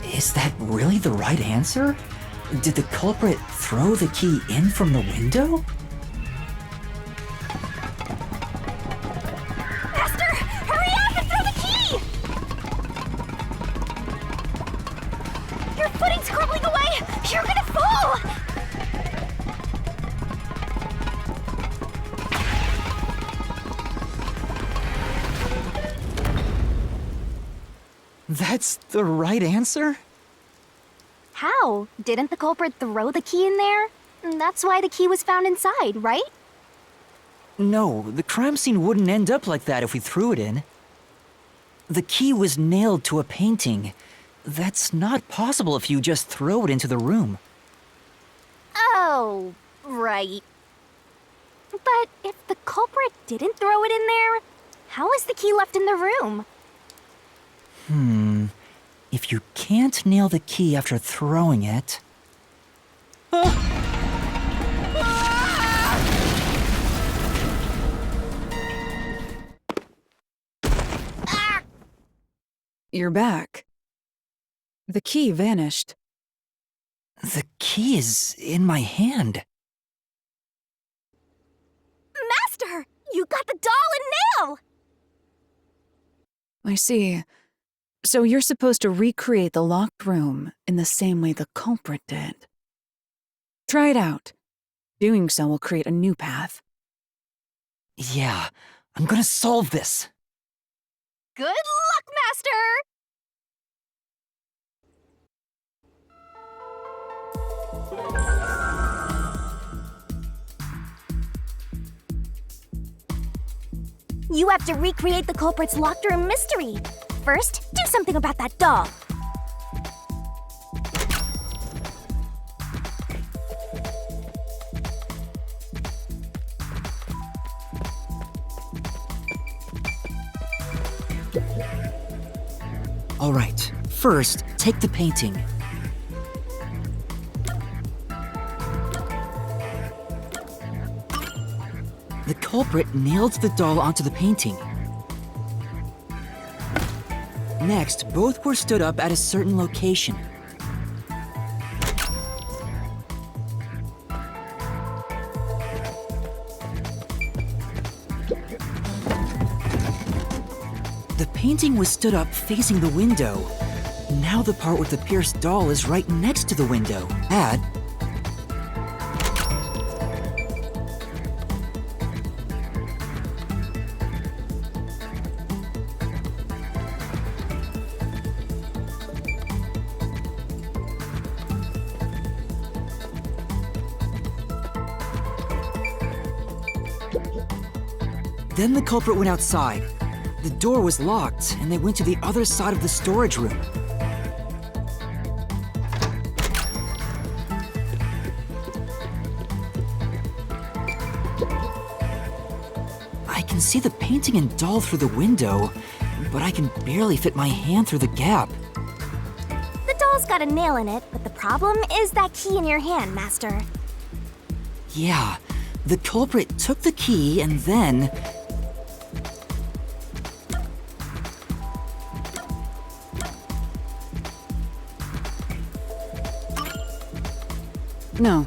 Is that really the right answer? Did the culprit throw the key in from the window? Master! Hurry up and throw the key! Your footing's crumbling away! You're gonna fall! That's the right answer? How? Didn't the culprit throw the key in there? That's why the key was found inside, right? No, the crime scene wouldn't end up like that if we threw it in. The key was nailed to a painting. That's not possible if you just throw it into the room. Oh, right. But if the culprit didn't throw it in there, how is the key left in the room? If you can't nail the key after throwing it... You're back. The key vanished. The key is in my hand. Master! You got the doll and nail! I see. So you're supposed to recreate the locked room in the same way the culprit did. Try it out. Doing so will create a new path. Yeah, I'm gonna solve this. Good luck, Master! You have to recreate the culprit's locked room mystery. First, do something about that doll. All right, first, take the painting. The culprit nailed the doll onto the painting. Next, both were stood up at a certain location. The painting was stood up facing the window. Now the part with the pierced doll is right next to the window. Add Then the culprit went outside. The door was locked, and they went to the other side of the storage room. I can see the painting and doll through the window, but I can barely fit my hand through the gap. The doll's got a nail in it, but the problem is that key in your hand, Master. Yeah, the culprit took the key and then... No.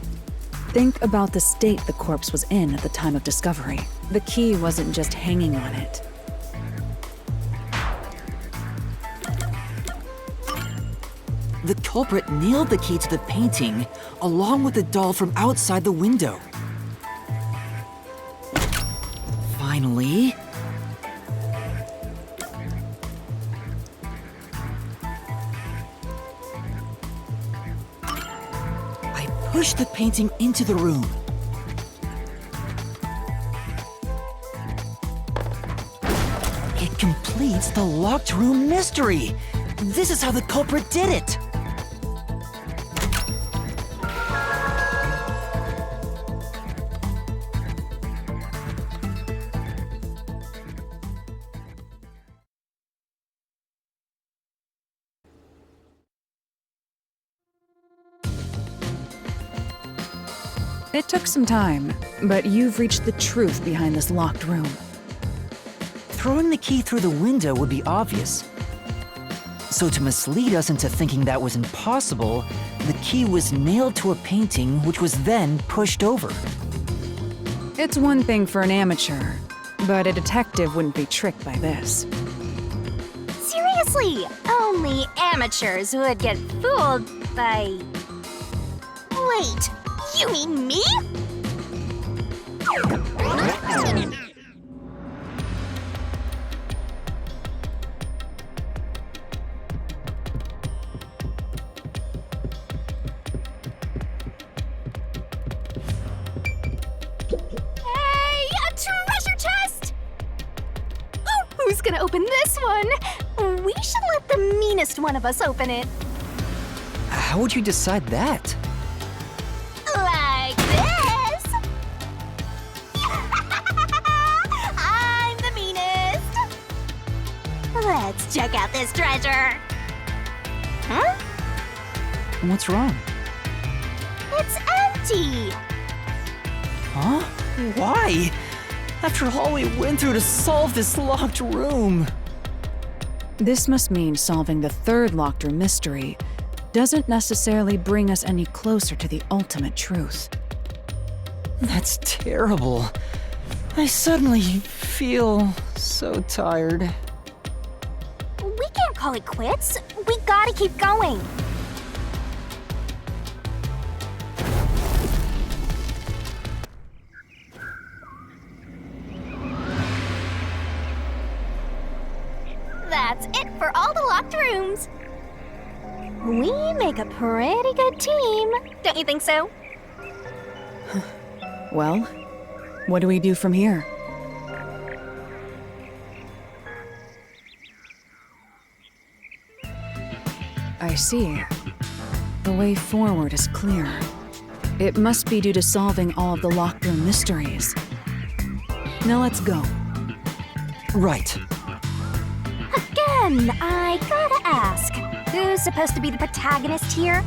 Think about the state the corpse was in at the time of discovery. The key wasn't just hanging on it. The culprit nailed the key to the painting, along with the doll from outside the window. Finally... I pushed the painting into the room. It completes the locked room mystery! This is how the culprit did it! It took some time, but you've reached the truth behind this locked room. Throwing the key through the window would be obvious. So to mislead us into thinking that was impossible, the key was nailed to a painting which was then pushed over. It's one thing for an amateur, but a detective wouldn't be tricked by this. Seriously, only amateurs would get fooled by... Wait, you mean me? Hey, a treasure chest! Oh, who's gonna open this one? We should let the meanest one of us open it. How would you decide that? Like this. I'm the meanest. Let's check out this treasure. Huh? What's wrong? It's empty. Huh? Why? After all we went through to solve this locked room. This must mean solving the third locked room mystery doesn't necessarily bring us any closer to the ultimate truth. That's terrible. I suddenly feel so tired. We can't call it quits. We gotta keep going. That's it for all the locked rooms. We make a pretty good team, don't you think so? Well, what do we do from here? I see. The way forward is clear. It must be due to solving all of the locked room mysteries. Now let's go. Right. Again, I gotta ask, who's supposed to be the protagonist here?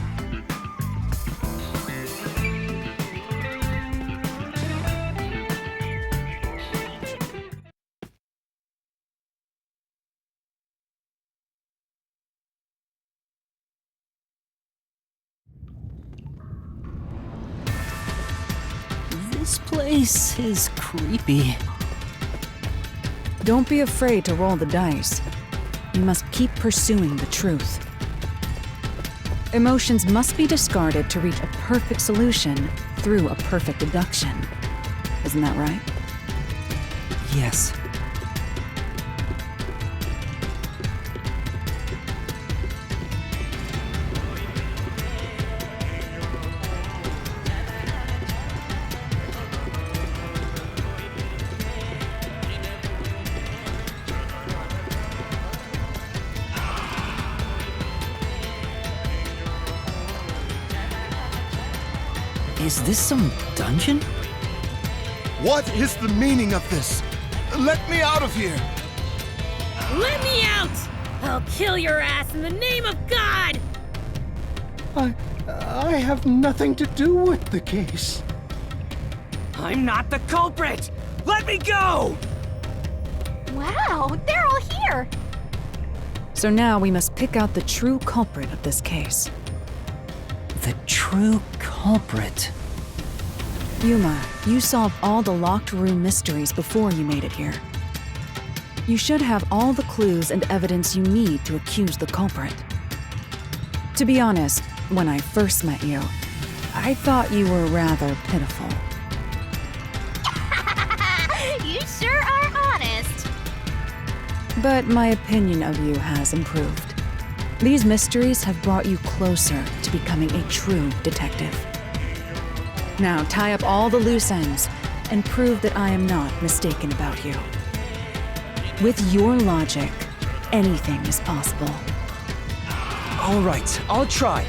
This place is creepy. Don't be afraid to roll the dice. You must keep pursuing the truth. Emotions must be discarded to reach a perfect solution through a perfect deduction. Isn't that right? Yes. Is this some dungeon? What is the meaning of this? Let me out of here! Let me out! I'll kill your ass in the name of God! I have nothing to do with the case. I'm not the culprit! Let me go! Wow, they're all here! So now we must pick out the true culprit of this case. The true culprit. Yuma, you solved all the locked room mysteries before you made it here. You should have all the clues and evidence you need to accuse the culprit. To be honest, when I first met you, I thought you were rather pitiful. You sure are honest. But my opinion of you has improved. These mysteries have brought you closer to becoming a true detective. Now tie up all the loose ends and prove that I am not mistaken about you. With your logic, anything is possible. All right, I'll try.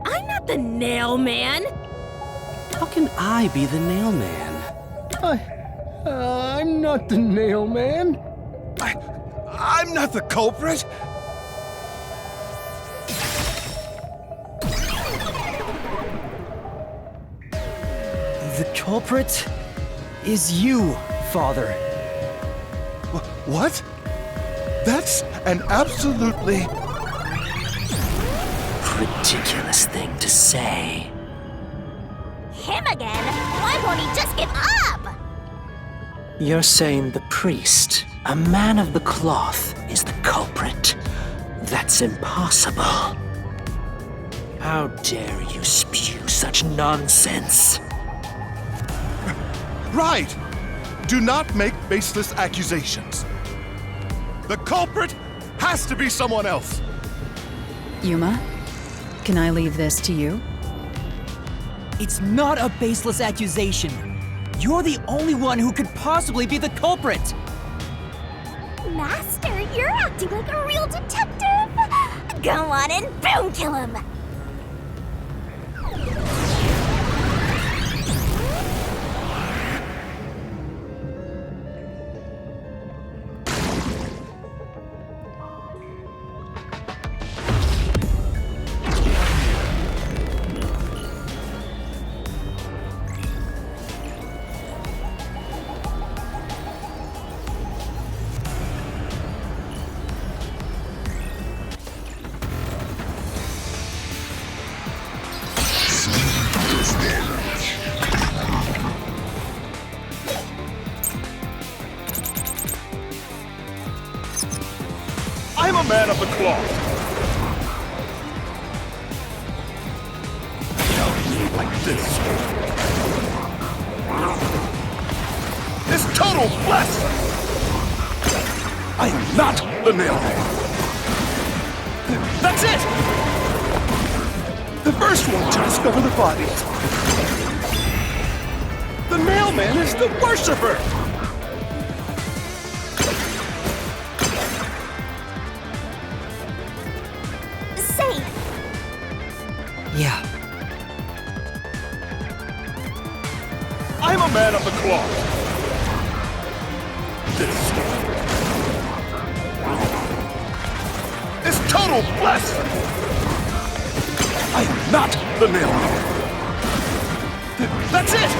I'm not the nail man. How can I be the nail man? I'm not the nail man. I'm not the culprit. The culprit is you, Father. What? That's an absolutely... Ridiculous thing to say. Him again? Why won't he just give up? You're saying the priest, a man of the cloth, is the culprit? That's impossible. How dare you spew such nonsense? Right! Do not make baseless accusations. The culprit has to be someone else. Yuma, can I leave this to you? It's not a baseless accusation. You're the only one who could possibly be the culprit. Master, you're acting like a real detective. Go on and boom kill him. I'm a man of the cloth. Like this. This total blasphemy! I am not the nail man. That's it! The first one to discover the bodies. The mailman is the worshiper! Safe. Yeah. I'm a man of the cloth. This total blasphemy! I am not the mailman. That's it!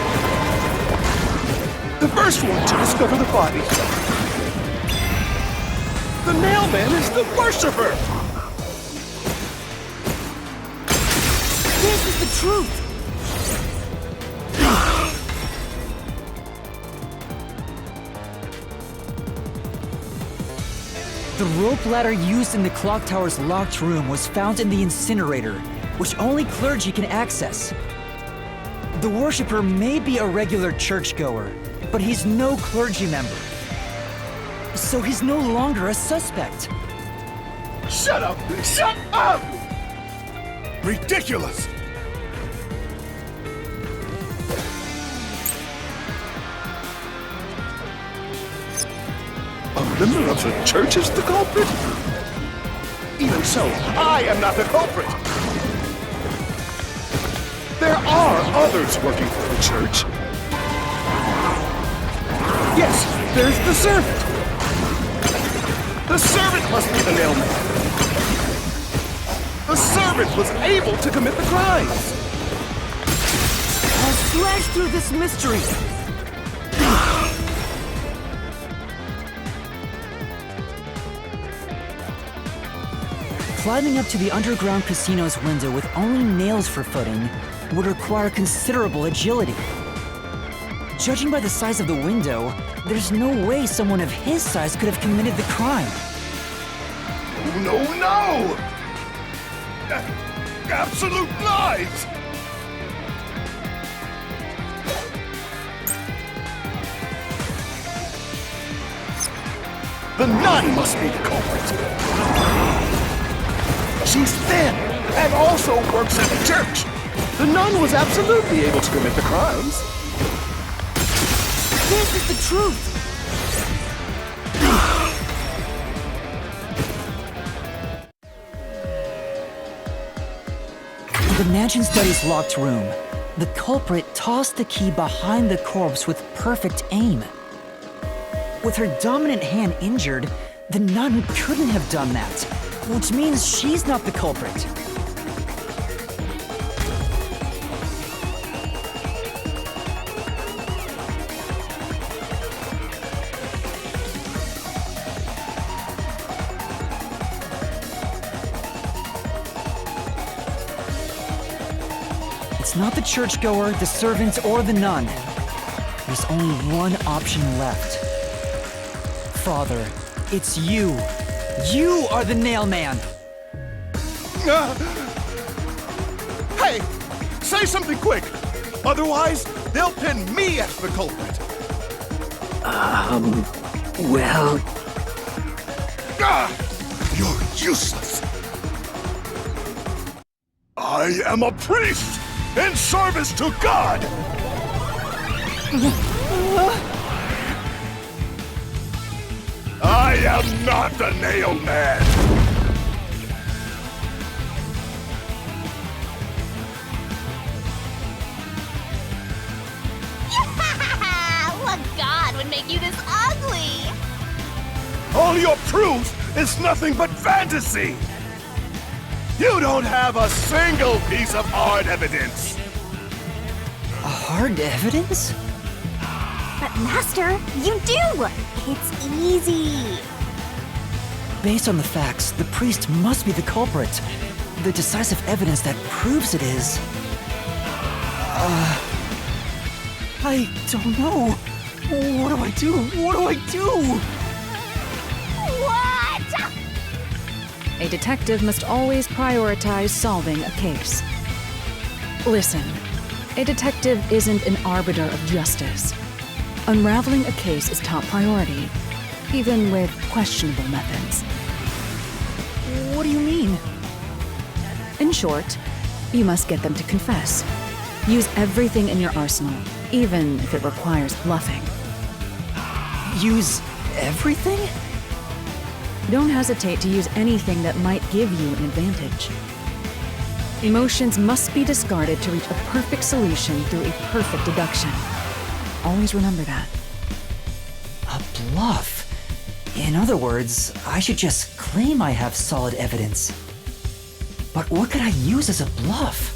The first one to discover the bodies. The mailman is the worshiper! This is the truth. The rope ladder used in the clock tower's locked room was found in the incinerator, which only clergy can access. The worshipper may be a regular churchgoer, but he's no clergy member. So he's no longer a suspect. Shut up! Shut up! Ridiculous! A member of the church is the culprit? Even so, I am not the culprit! There are others working for the church. Yes, there's the servant. The servant must be the nailman. The servant was able to commit the crimes. I'll slash through this mystery. Climbing up to the underground casino's window with only nails for footing would require considerable agility. Judging by the size of the window, there's no way someone of his size could have committed the crime. No, no! Absolute lies! The nun must be the culprit. She's thin and also works at the church. The nun was absolutely able to commit the crimes. This is the truth! In the mansion study's locked room, the culprit tossed the key behind the corpse with perfect aim. With her dominant hand injured, the nun couldn't have done that, which means she's not the culprit. It's not the churchgoer, the servant, or the nun. There's only one option left. Father, it's you. You are the nail man. Hey, say something quick. Otherwise, they'll pin me as the culprit. Well, You're useless. I am a priest in service to God. I am not the nail man. What god would make you this ugly? All your proof is nothing but fantasy. You don't have a single piece of hard evidence. Hard evidence? But Master, you do! It's easy. Based on the facts, the priest must be the culprit. The decisive evidence that proves it is... I don't know. What do I do? What do I do? What? A detective must always prioritize solving a case. Listen, a detective isn't an arbiter of justice. Unraveling a case is top priority, even with questionable methods. What do you mean? In short, you must get them to confess. Use everything in your arsenal, even if it requires bluffing. Use everything? Don't hesitate to use anything that might give you an advantage. Emotions must be discarded to reach a perfect solution through a perfect deduction. Always remember that. A bluff? In other words, I should just claim I have solid evidence. But what could I use as a bluff?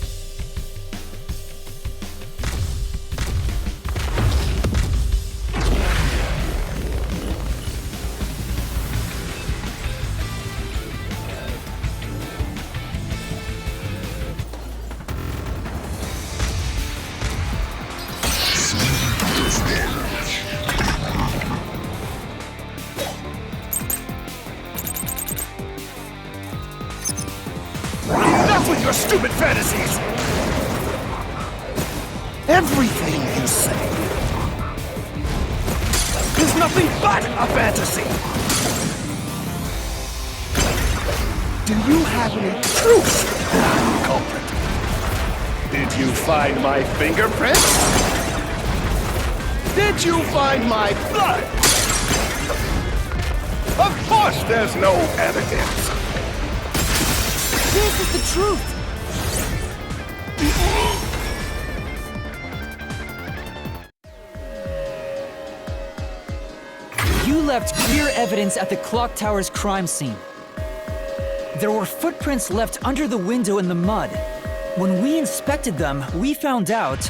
Enough with your stupid fantasies! Everything you say is nothing but a fantasy! Do you have any proof that I'm the culprit? Did you find my fingerprints? Did you find my blood? Of course there's no evidence! This is the truth! You left clear evidence at the clock tower's crime scene. There were footprints left under the window in the mud. When we inspected them, we found out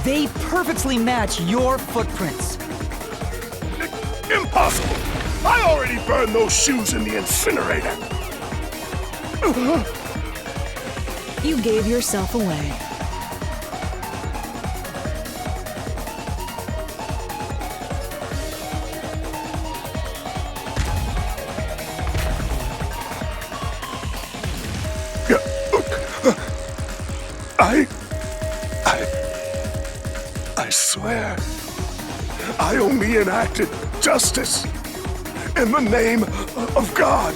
they perfectly match your footprints. Impossible! I already burned those shoes in the incinerator! You gave yourself away. I swear, I only enacted justice in the name of God.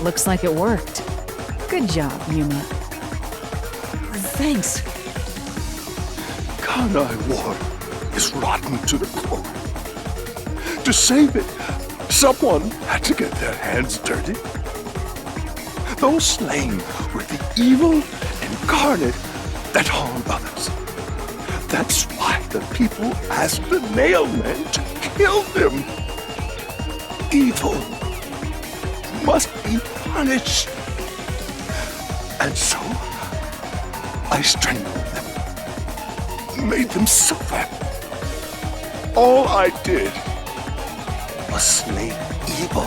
Looks like it worked. Good job, Yuma. Thanks. Kanai Ward is rotten to the core. To save it, someone had to get their hands dirty. Those slain were the evil incarnate that harm others. That's why the people asked the Nailmen to kill them. Evil must be punished. And so, I strangled them, made them suffer. All I did was slay evil.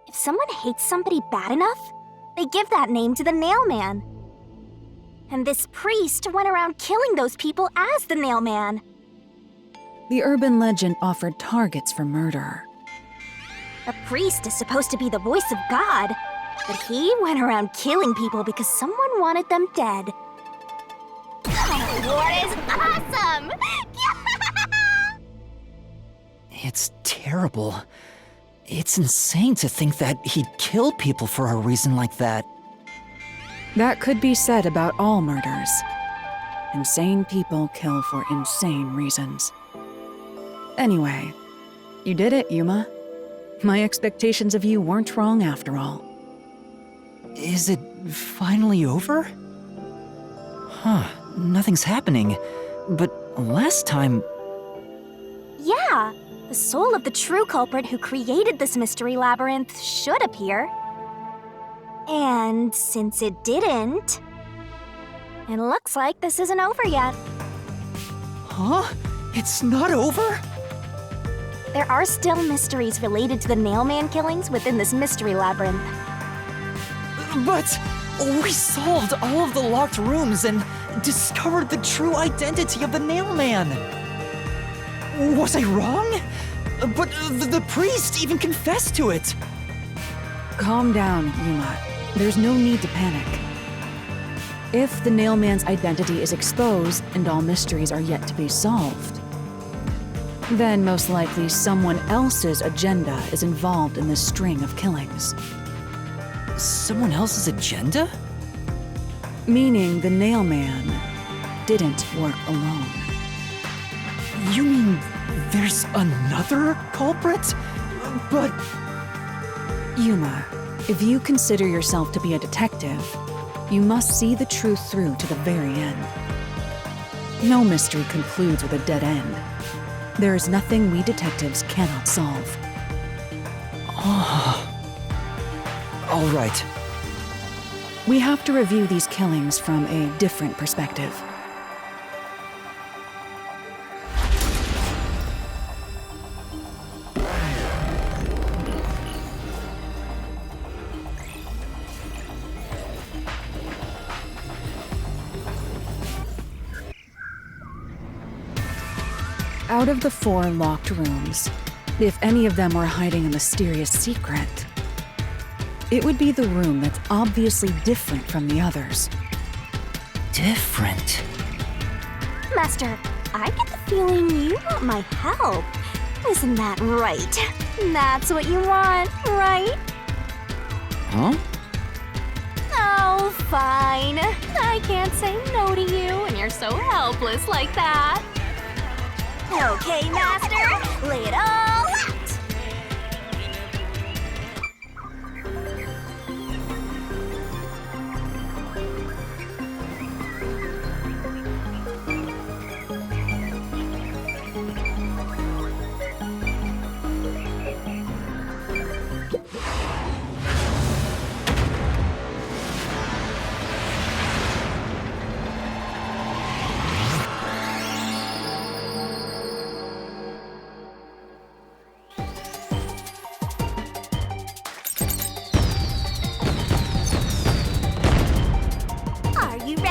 If someone hates somebody bad enough, they give that name to the Nailman. And this priest went around killing those people as the Nailman. The urban legend offered targets for murder. A priest is supposed to be the voice of God, but he went around killing people because someone wanted them dead. War is awesome! It's terrible. It's insane to think that he'd kill people for a reason like that. That could be said about all murders. Insane people kill for insane reasons. Anyway, you did it, Yuma. My expectations of you weren't wrong after all. Is it finally over? Huh, nothing's happening. But last time... Yeah, the soul of the true culprit who created this mystery labyrinth should appear. And since it didn't, it looks like this isn't over yet. Huh? It's not over? There are still mysteries related to the Nailman killings within this mystery labyrinth. But we solved all of the locked rooms and discovered the true identity of the Nailman. Was I wrong? But the priest even confessed to it. Calm down, Yuma. There's no need to panic. If the Nailman's identity is exposed and all mysteries are yet to be solved, then most likely someone else's agenda is involved in this string of killings. Someone else's agenda? Meaning the Nailman didn't work alone. You mean there's another culprit? But... Yuma, if you consider yourself to be a detective, you must see the truth through to the very end. No mystery concludes with a dead end. There is nothing we detectives cannot solve. Oh. All right. We have to review these killings from a different perspective. Out of the 4 locked rooms, if any of them were hiding a mysterious secret, it would be the room that's obviously different from the others. Different? Master, I get the feeling you want my help. Isn't that right? That's what you want, right? Huh? Oh, fine. I can't say no to you when you're so helpless like that. Okay, Master, lay it all out!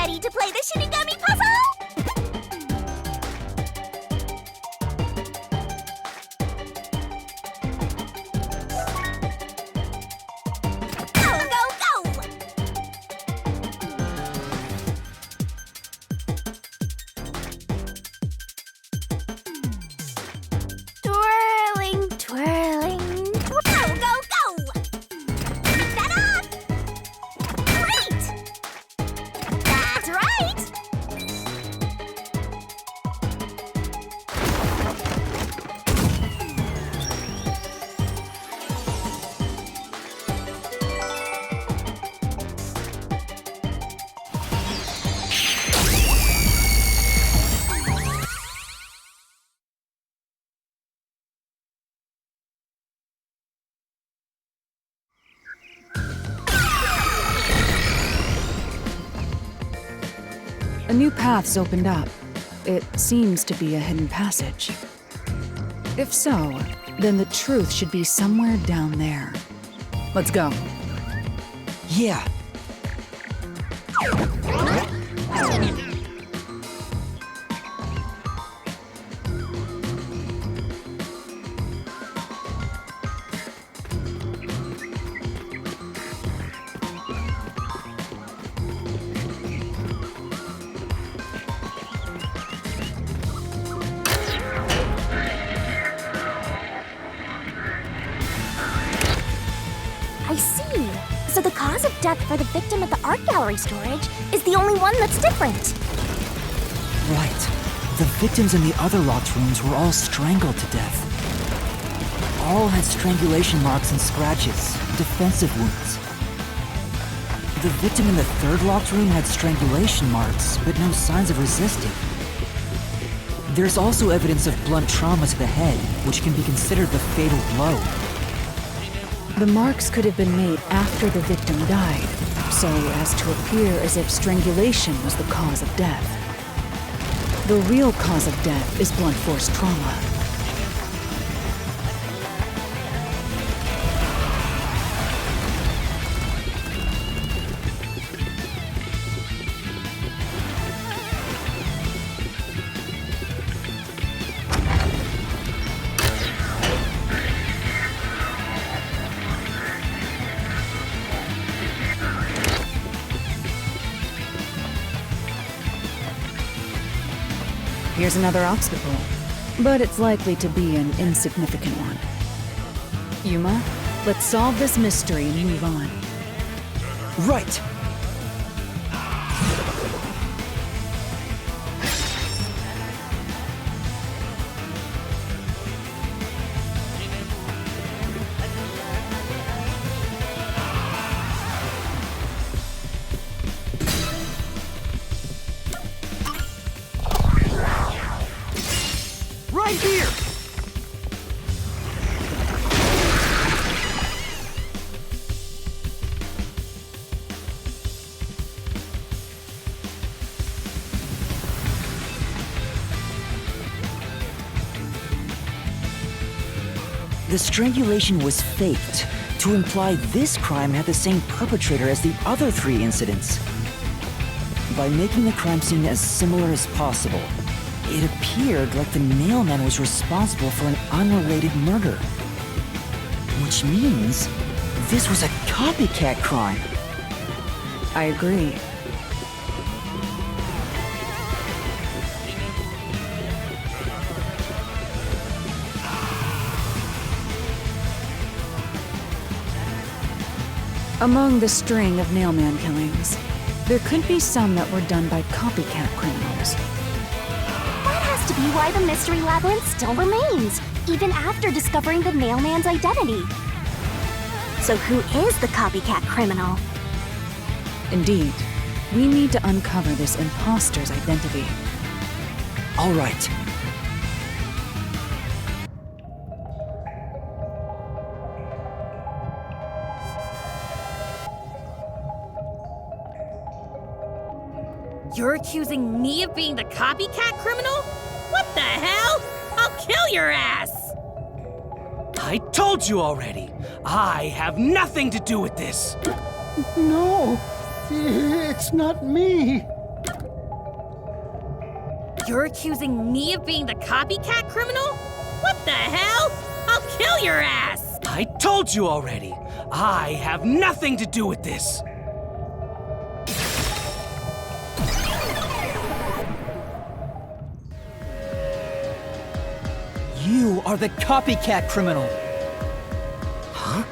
Ready to play the Shinigami puzzle? Go, go, go! Twirling, twirling, go, go, go! Keep that up! Great! That's right! A new path's opened up. It seems to be a hidden passage. If so, then the truth should be somewhere down there. Let's go. Yeah. I see. So the cause of death for the victim at the art gallery storage is the only one that's different. Right. The victims in the other locked rooms were all strangled to death. All had strangulation marks and scratches, defensive wounds. The victim in the third locked room had strangulation marks, but no signs of resisting. There's also evidence of blunt trauma to the head, which can be considered the fatal blow. The marks could have been made after the victim died, so as to appear as if strangulation was the cause of death. The real cause of death is blunt force trauma. Here's another obstacle, but it's likely to be an insignificant one. Yuma, let's solve this mystery and move on. Right. Right here! The strangulation was faked to imply this crime had the same perpetrator as the other 3 incidents. By making the crime scene as similar as possible, it appeared like the mailman was responsible for an unrelated murder. Which means this was a copycat crime. I agree. Among the string of mailman killings, there could be some that were done by copycat criminals. That has to be why the mystery labyrinth still remains, even after discovering the mailman's identity. So who is the copycat criminal? Indeed, we need to uncover this imposter's identity. All right. You're accusing me of being the copycat criminal? What the hell? I'll kill your ass! I told you already. I have nothing to do with this. No, it's not me. You're accusing me of being the copycat criminal? What the hell? I'll kill your ass! I told you already. I have nothing to do with this. You are the copycat criminal. Huh?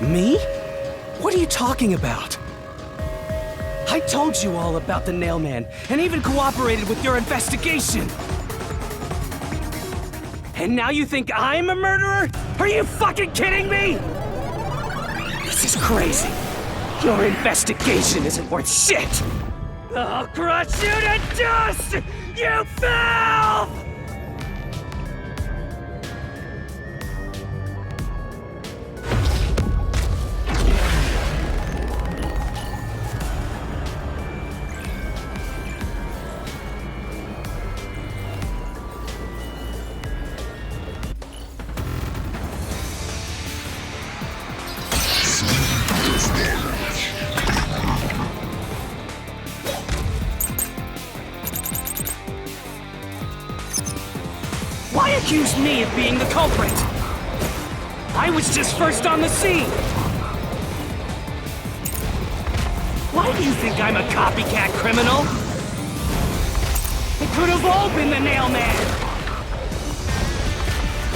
Me? What are you talking about? I told you all about the Nailman, and even cooperated with your investigation. And now you think I'm a murderer? Are you fucking kidding me? This is crazy. Your investigation isn't worth shit. I'll crush you to dust, you filth! Why accuse me of being the culprit? I was just first on the scene. Why do you think I'm a copycat criminal? It could have all been the Nailman.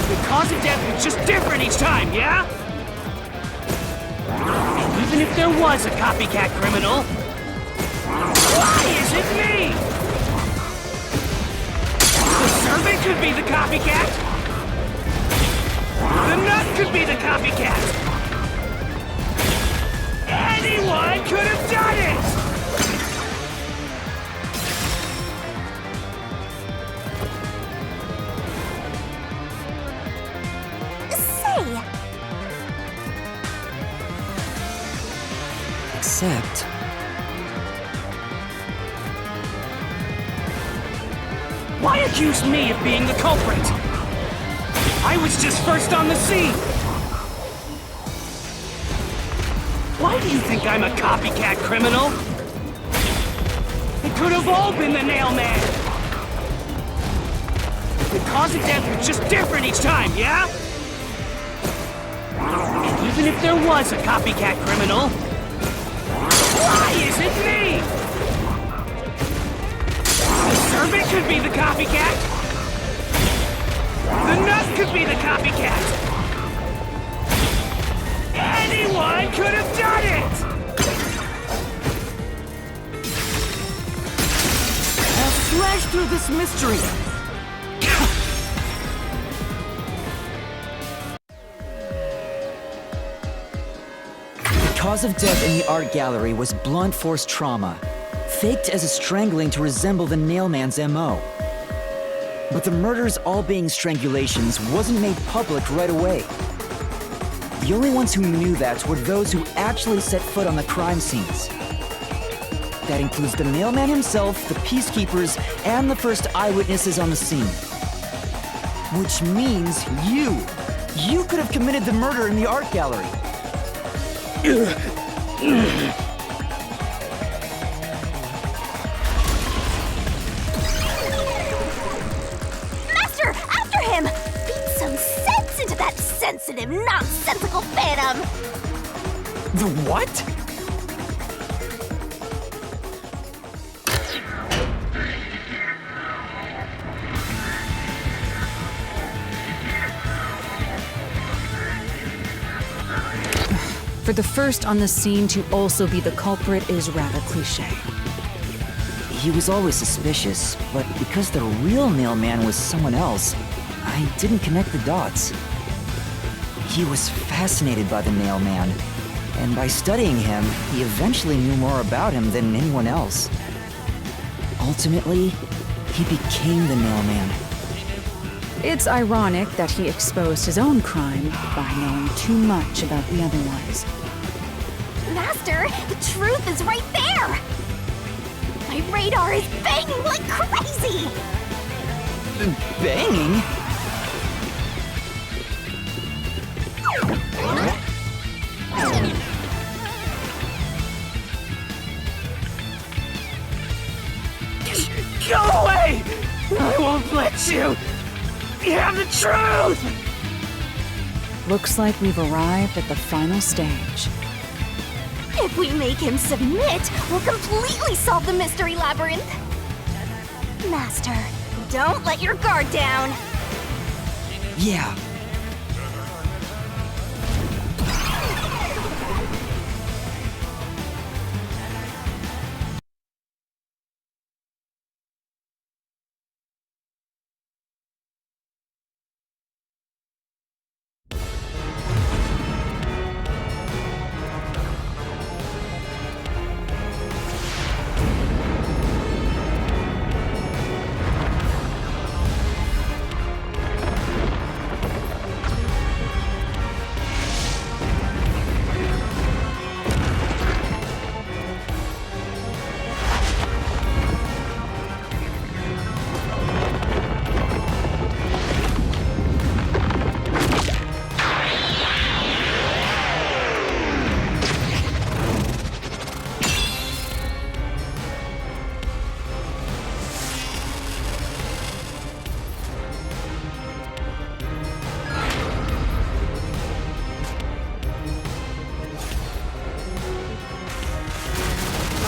The cause of death was just different each time, yeah? And even if there was a copycat criminal, why is it me? The servant could be the copycat. The nut could be the copycat. Anyone could have done it! Say, Except... Why accuse me of being the culprit? I was just first on the scene. Why do you think I'm a copycat criminal? It could have all been the Nailman. The cause of death was just different each time, yeah? And even if there was a copycat criminal, why is it me? The servant could be the copycat. The nut could be the copycat. Anyone could have done it! I'll slash through this mystery. The cause of death in the art gallery was blunt force trauma, faked as a strangling to resemble the Nailman's MO. But the murders all being strangulations wasn't made public right away. The only ones who knew that were those who actually set foot on the crime scenes. That includes the Nailman himself, the peacekeepers, and the first eyewitnesses on the scene. Which means you! You could have committed the murder in the art gallery. Master, after him! Beat some sense into that sensitive, nonsensical phantom! The what? For the first on the scene to also be the culprit is rather cliché. He was always suspicious, but because the real Nailman was someone else, I didn't connect the dots. He was fascinated by the Nailman, and by studying him, he eventually knew more about him than anyone else. Ultimately, he became the Nailman. It's ironic that he exposed his own crime by knowing too much about the other ones. Master, the truth is right there! My radar is banging like crazy! Banging? Go away! got you! You have the truth! Looks like we've arrived at the final stage. If we make him submit, we'll completely solve the mystery labyrinth. Master, don't let your guard down. Yeah.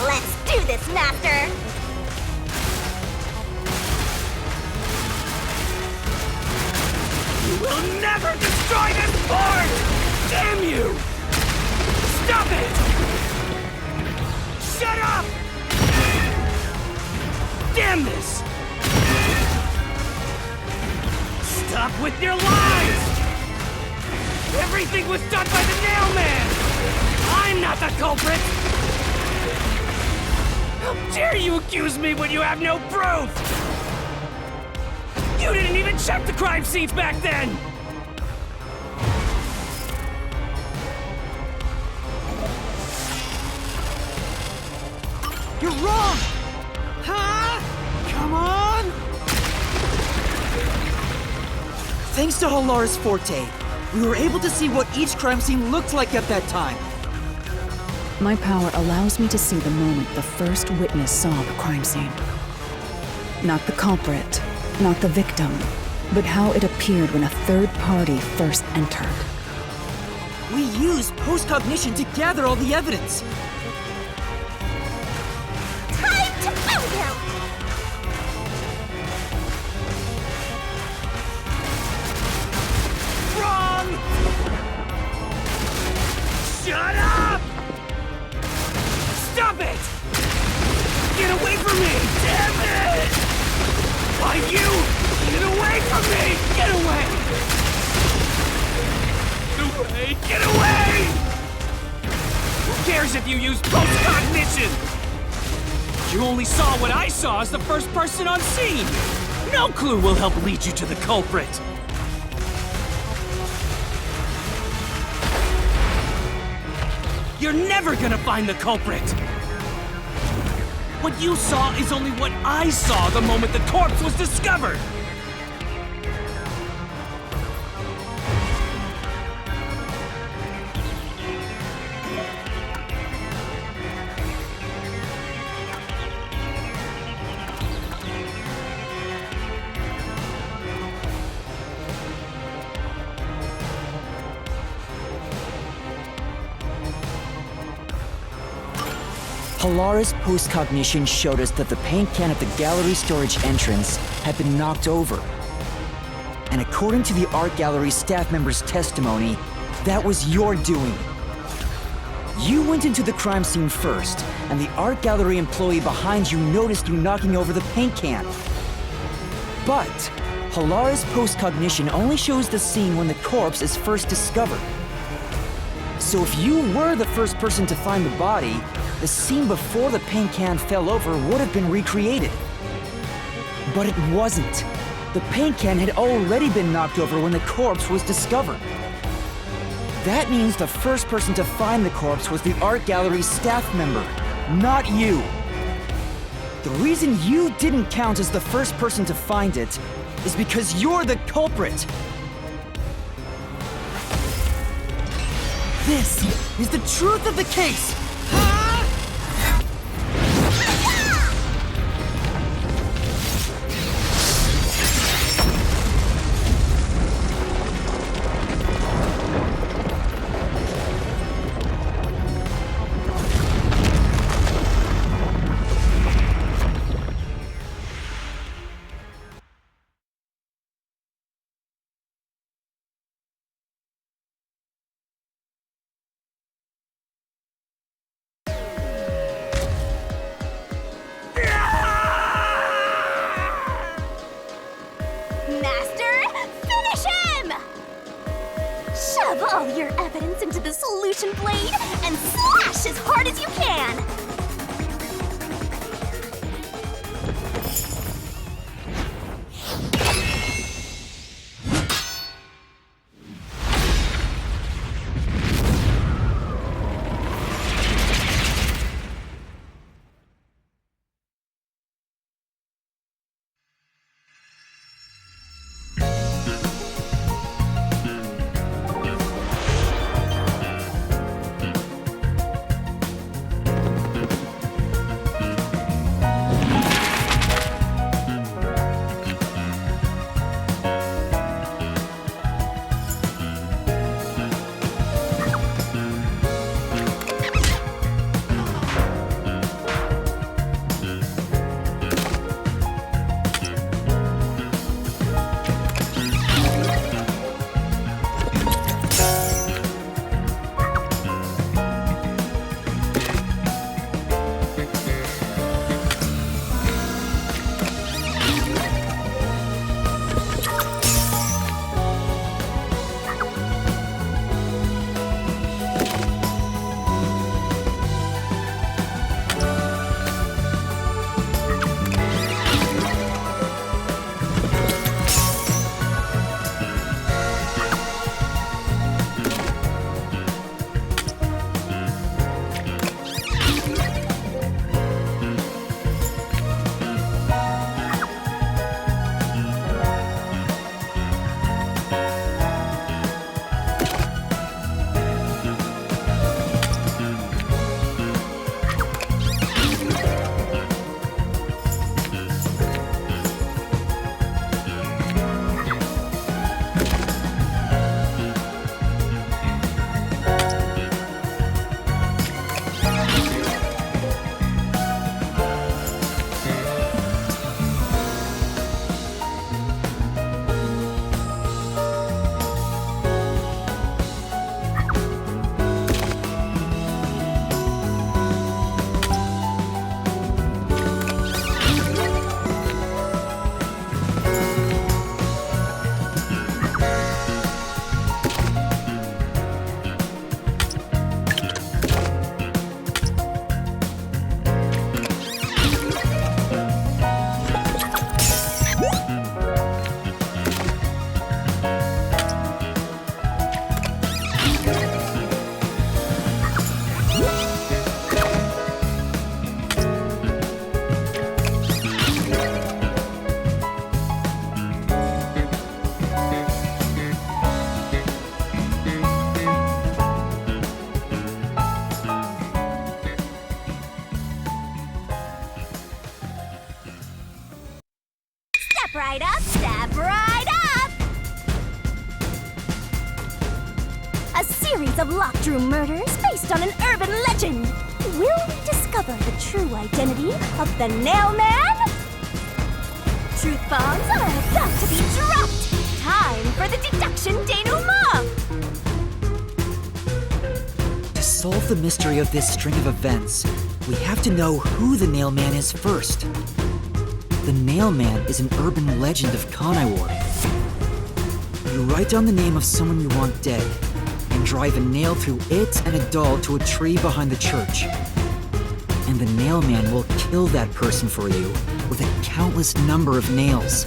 Let's do this, Master! You will never destroy this port! Damn you! Stop it! Shut up! Damn this! Stop with your lies! Everything was done by the Nail Man! I'm not the culprit! How dare you accuse me when you have no proof! You didn't even check the crime scenes back then! You're wrong! Huh? Come on! Thanks to Halara's Forte, we were able to see what each crime scene looked like at that time. My power allows me to see the moment the first witness saw the crime scene. Not the culprit, not the victim, but how it appeared when a third party first entered. We used post-cognition to gather all the evidence. Time to pound him! Wrong! Shut up! Stop it! Get away from me! Damn it! Why you? Get away from me! Get away! Get away! Get away! Who cares if you use post-cognition? You only saw what I saw as the first person on scene! No clue will help lead you to the culprit! You're never gonna find the culprit! What you saw is only what I saw the moment the corpse was discovered! Halara's post-cognition showed us that the paint can at the gallery storage entrance had been knocked over. And according to the art gallery staff member's testimony, that was your doing. You went into the crime scene first, and the art gallery employee behind you noticed you knocking over the paint can. But Halara's post-cognition only shows the scene when the corpse is first discovered. So if you were the first person to find the body, the scene before the paint can fell over would have been recreated. But it wasn't. The paint can had already been knocked over when the corpse was discovered. That means the first person to find the corpse was the art gallery's staff member, not you. The reason you didn't count as the first person to find it is because you're the culprit. This is the truth of the case! Shove all your evidence into the solution blade and slash as hard as you can! right up, step right up! A series of locked room murders based on an urban legend. Will we discover the true identity of the Nail Man? Truth bombs are about to be dropped! Time for the deduction denouement! To solve the mystery of this string of events, we have to know who the Nail Man is first. The Nail Man is an urban legend of Kanaiwar. You write down the name of someone you want dead, and drive a nail through it and a doll to a tree behind the church. And the Nail Man will kill that person for you with a countless number of nails.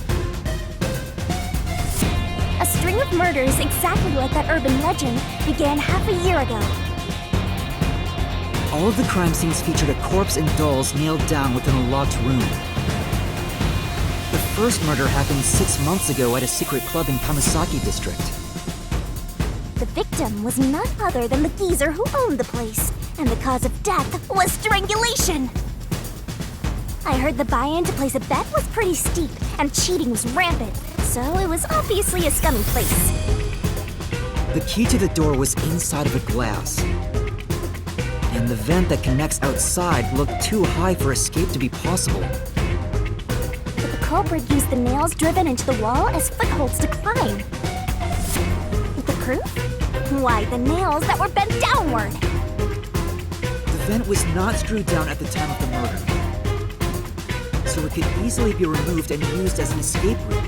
A string of murders exactly like that urban legend began half a year ago. All of the crime scenes featured a corpse and dolls nailed down within a locked room. The first murder happened 6 months ago at a secret club in Kamisaki District. The victim was none other than the geezer who owned the place, and the cause of death was strangulation. I heard the buy-in to place a bet was pretty steep, and cheating was rampant, so it was obviously a scummy place. The key to the door was inside of a glass. And the vent that connects outside looked too high for escape to be possible. But the culprit used the nails driven into the wall as footholds to climb. The proof? Why, the nails that were bent downward! The vent was not screwed down at the time of the murder, so it could easily be removed and used as an escape route.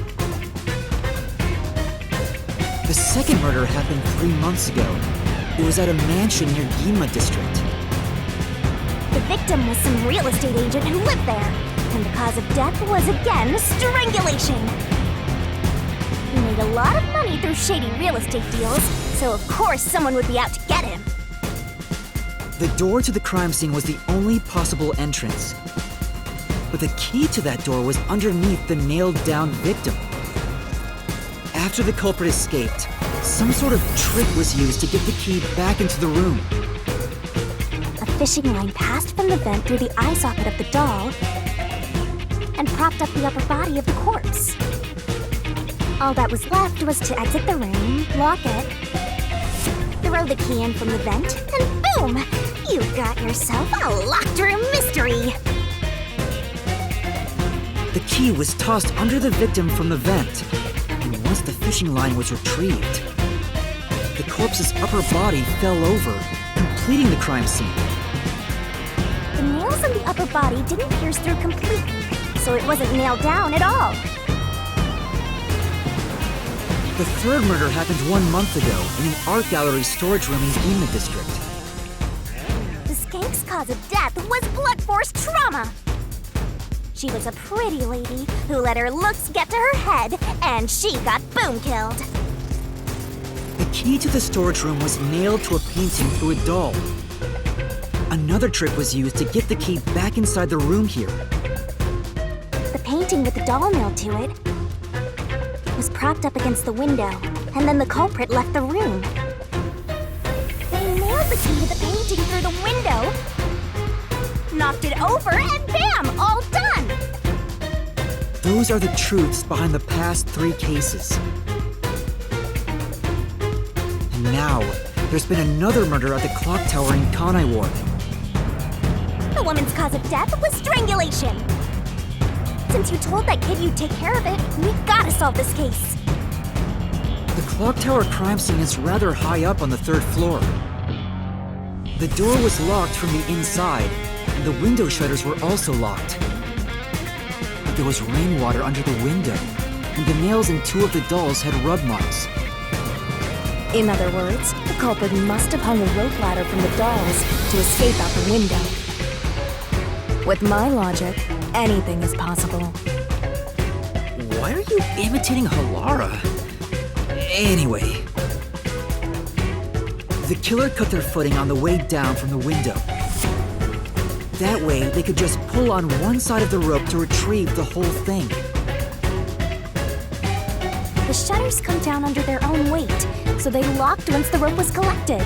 The second murder happened 3 months ago. It was at a mansion near Gima district. The victim was some real estate agent who lived there, and the cause of death was again strangulation. He made a lot of money through shady real estate deals, so of course someone would be out to get him. The door to the crime scene was the only possible entrance. But the key to that door was underneath the nailed-down victim. After the culprit escaped, some sort of trick was used to get the key back into the room. A fishing line passed from the vent through the eye socket of the doll and propped up the upper body of the corpse. All that was left was to exit the room, lock it, throw the key in from the vent, and boom! You've got yourself a locked room mystery! The key was tossed under the victim from the vent, and once the fishing line was retrieved, the corpse's upper body fell over, completing the crime scene. The nails in the upper body didn't pierce through completely, so it wasn't nailed down at all. The third murder happened 1 month ago in an art gallery storage room in Gima district. The skank's cause of death was blunt force trauma. She was a pretty lady who let her looks get to her head, and she got boom killed. The key to the storage room was nailed to a painting through a doll. Another trick was used to get the key back inside the room here. The painting with the doll nailed to it was propped up against the window, and then the culprit left the room. They nailed the key to the painting through the window, knocked it over, and bam! All done! Those are the truths behind the past 3 cases. And now, there's been another murder at the clock tower in Kanai Ward. The woman's cause of death was strangulation. Since you told that kid you'd take care of it, we gotta solve this case. The clock tower crime scene is rather high up on the 3rd floor. The door was locked from the inside, and the window shutters were also locked. But there was rainwater under the window, and the nails in 2 of the dolls had rub marks. In other words, the culprit must have hung a rope ladder from the dolls to escape out the window. With my logic, anything is possible. Why are you imitating Halara? Anyway. The killer cut their footing on the way down from the window. That way, they could just pull on one side of the rope to retrieve the whole thing. The shutters come down under their own weight, so they locked once the rope was collected.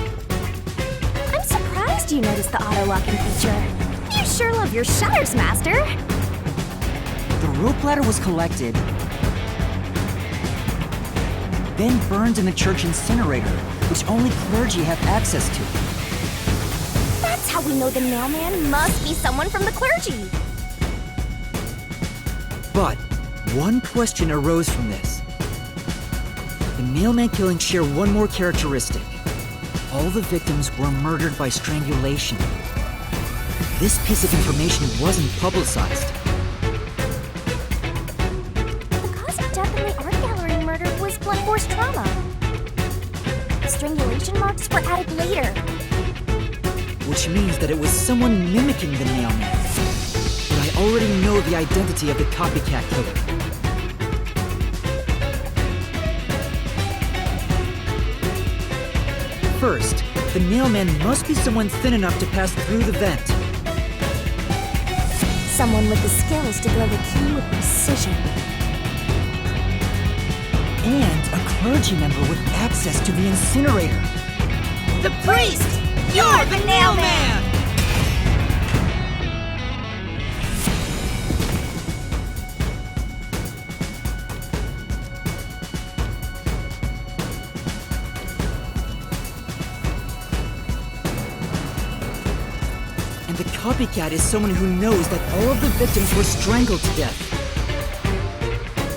I'm surprised you noticed the auto-locking feature. You sure love your shutters, Master! The rope ladder was collected, then burned in the church incinerator, which only clergy have access to. That's how we know the mailman must be someone from the clergy! But one question arose from this. The mailman killings share one more characteristic. All the victims were murdered by strangulation. This piece of information wasn't publicized. The cause of death in the art gallery murder was blunt force trauma. The strangulation marks were added later. Which means that it was someone mimicking the mailman. But I already know the identity of the copycat killer. First, the mailman must be someone thin enough to pass through the vent. Someone with the skills to throw the key with precision. And a clergy member with access to the incinerator. The priest! You're the nailman! And the copycat is someone who knows that all of the victims were strangled to death.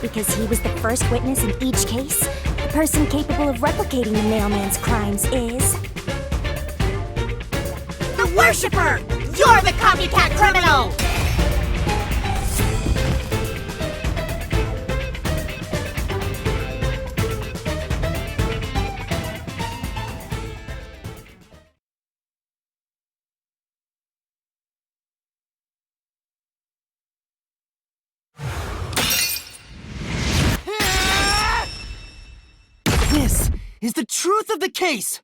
Because he was the first witness in each case, the person capable of replicating the mailman's crimes is... The Worshipper! You're the copycat criminal! is the truth of the case!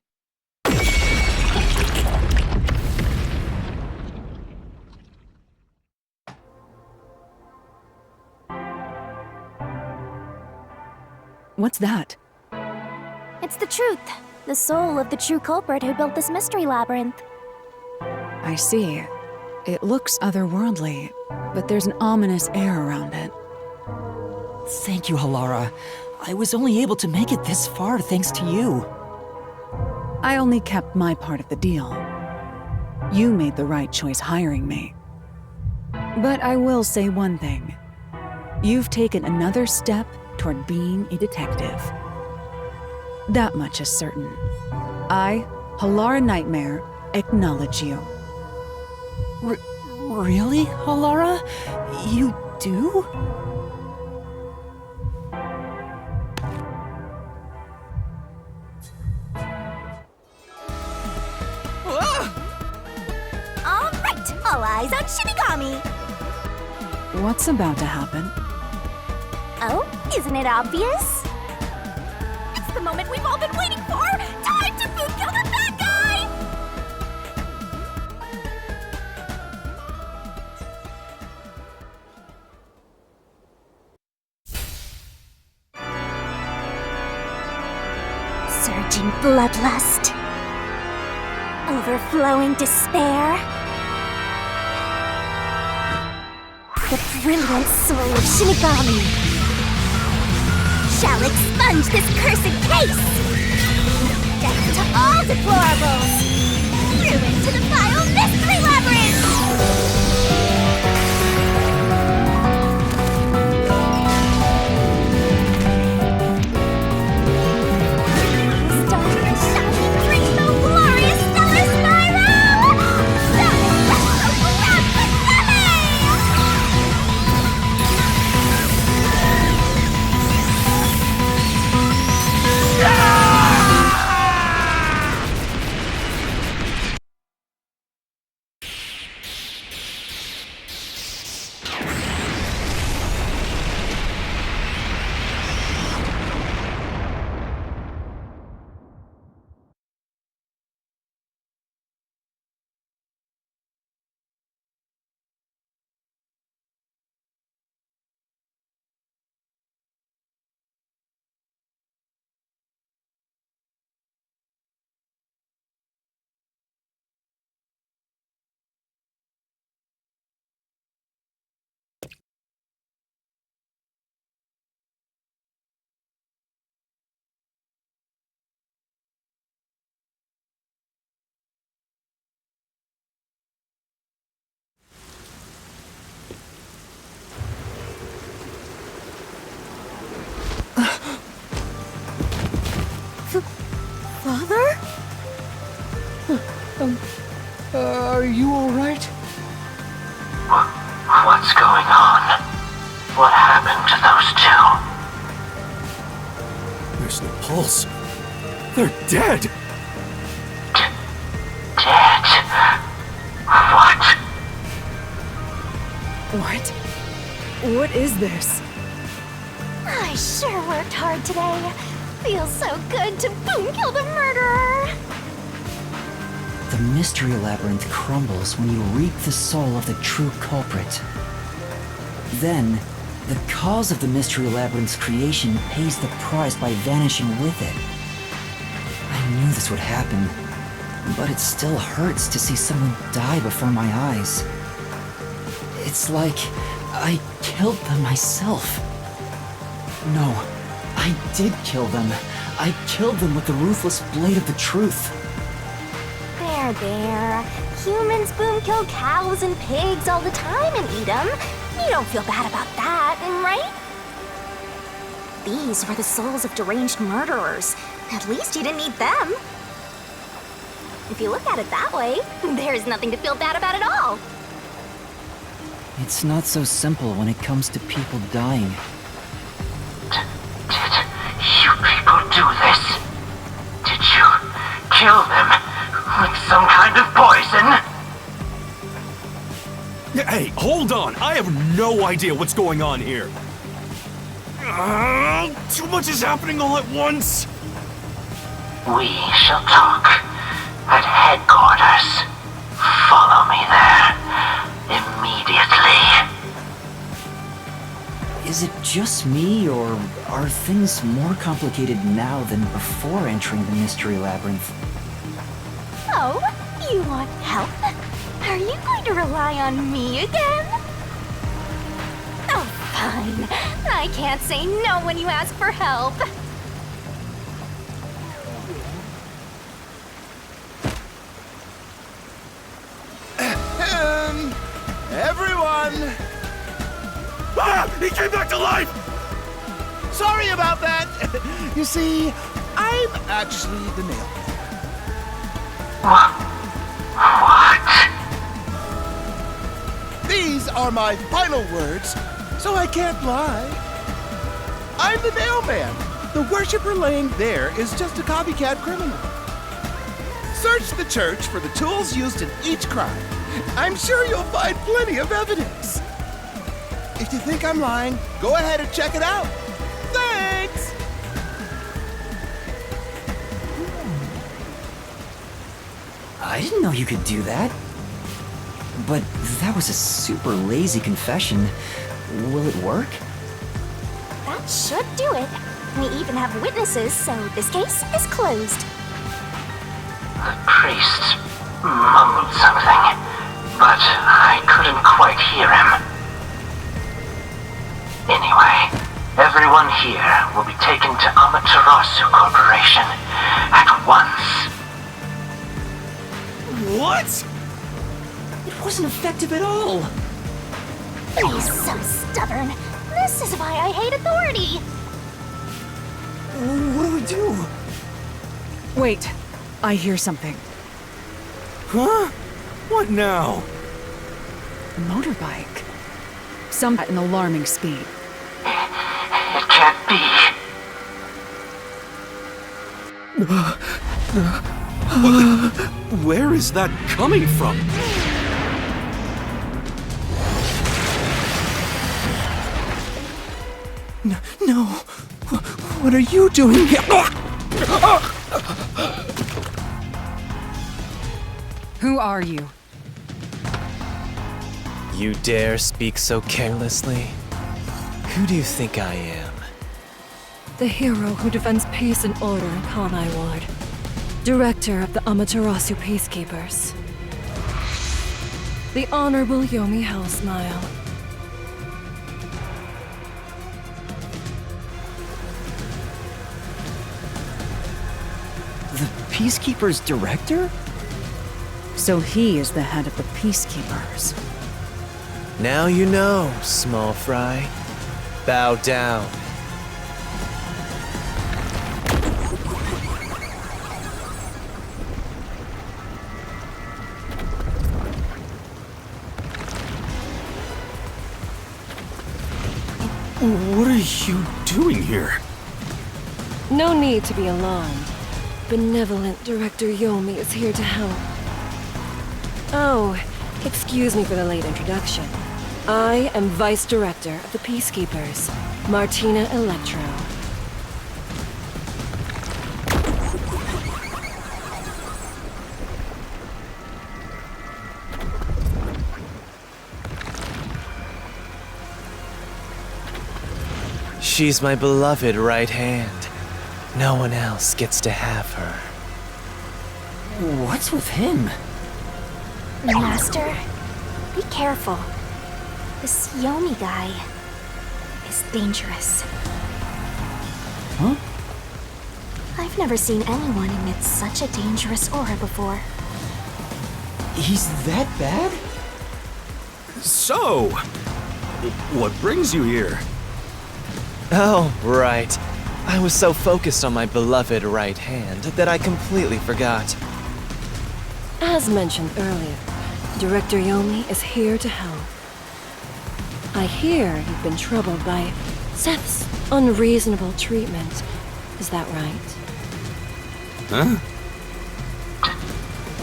What's that? It's the truth. The soul of the true culprit who built this mystery labyrinth. I see. It looks otherworldly, but there's an ominous air around it. Thank you, Halara. I was only able to make it this far thanks to you. I only kept my part of the deal. You made the right choice hiring me. But I will say one thing. You've taken another step toward being a detective. That much is certain. I, Halara Nightmare, acknowledge you. Really, Halara? You do? All right, all eyes on Shinigami. What's about to happen? Oh, isn't it obvious? It's the moment we've all been waiting for! Time to boom kill the bad guy! Surging bloodlust. Overflowing despair. The brilliant soul of Shinigami shall expunge this cursed case! Death to all deplorables! Ruin to the vile mystery labyrinth! Starting a shining rainbow glorious stellar spiral! Starting retro grab finale! Father? Are you alright? What's going on? What happened to those two? There's no pulse. They're dead! Dead? What? What? What is this? I sure worked hard today. Feels so good to boom kill the murderer. The mystery labyrinth crumbles when you reap the soul of the true culprit. Then, the cause of the mystery labyrinth's creation pays the price by vanishing with it. I knew this would happen, but it still hurts to see someone die before my eyes. It's like I killed them myself. No, I did kill them. I killed them with the ruthless blade of the truth. There. Humans boom kill cows and pigs all the time and eat them. You don't feel bad about that, right? These were the souls of deranged murderers. At least you didn't eat them. If you look at it that way, there's nothing to feel bad about at all. It's not so simple when it comes to people dying. Did you people do this? Did you kill them with some kind of poison? Hey, hold on! I have no idea what's going on here! Too much is happening all at once! We shall talk at headquarters. Follow me there immediately. Is it just me, or are things more complicated now than before entering the Mystery Labyrinth? Oh, you want help? Are you going to rely on me again? Oh, fine. I can't say no when you ask for help. Everyone! Ah! He came back to life! Sorry about that! You see, I'm actually the nail. What? These are my final words, so I can't lie. I'm the nailman. The worshiper laying there is just a copycat criminal. Search the church for the tools used in each crime. I'm sure you'll find plenty of evidence. If you think I'm lying, go ahead and check it out. Thanks! I didn't know you could do that. But that was a super lazy confession. Will it work? That should do it. We even have witnesses, so this case is closed. The priest mumbled something, but I couldn't quite hear him. Anyway, everyone here will be taken to Amaterasu Corporation at once. What? It wasn't effective at all. He's so stubborn. This is why I hate authority. What do we do? Wait, I hear something. Huh? What now? A motorbike. Some at an alarming speed. It can't be. Where is that coming from? No. What are you doing here? Who are you? You dare speak so carelessly? Who do you think I am? The hero who defends peace and order in Kanai Ward. Director of the Amaterasu Peacekeepers. The Honorable Yomi Hellsmile. The Peacekeeper's director? So he is the head of the Peacekeepers. Now you know, small fry. Bow down. What are you doing here? No need to be alarmed. Benevolent Director Yomi is here to help. Oh, excuse me for the late introduction. I am Vice Director of the Peacekeepers, Martina Electro. She's my beloved right hand. No one else gets to have her. What's with him? Master, be careful. This Yomi guy is dangerous. Huh? I've never seen anyone emit such a dangerous aura before. He's that bad? So, what brings you here? Oh, right. I was so focused on my beloved right hand that I completely forgot. As mentioned earlier, Director Yomi is here to help. I hear you've been troubled by Seth's unreasonable treatment. Is that right? Huh?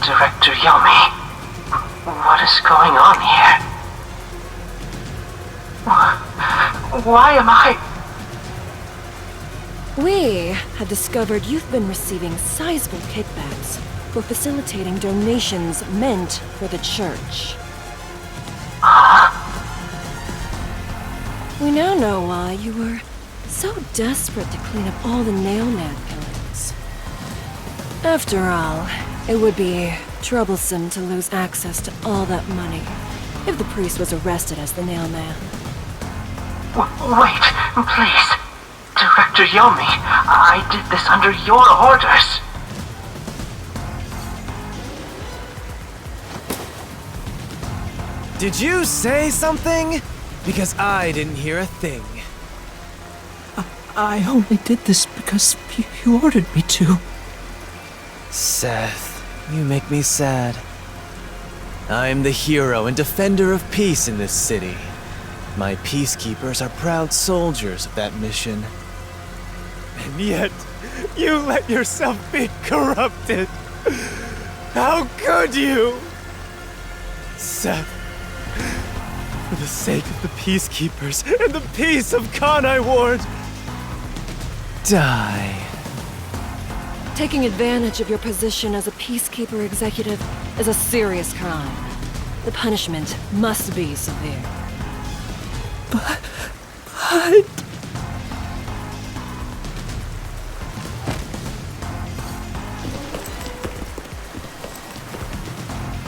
Director Yomi, what is going on here? Why am I... We have discovered you've been receiving sizable kickbacks for facilitating donations meant for the church. We now know why you were so desperate to clean up all the nail man killings. After all, it would be troublesome to lose access to all that money if the priest was arrested as the nail man. Wait, please. Director Yomi, I did this under your orders. Did you say something? Because I didn't hear a thing. I only did this because you ordered me to. Seth, you make me sad. I'm the hero and defender of peace in this city. My peacekeepers are proud soldiers of that mission. And yet, you let yourself be corrupted. How could you? Seth, for the sake of the peacekeepers and the peace of Kanai Ward, die. Taking advantage of your position as a peacekeeper executive is a serious crime. The punishment must be severe. But...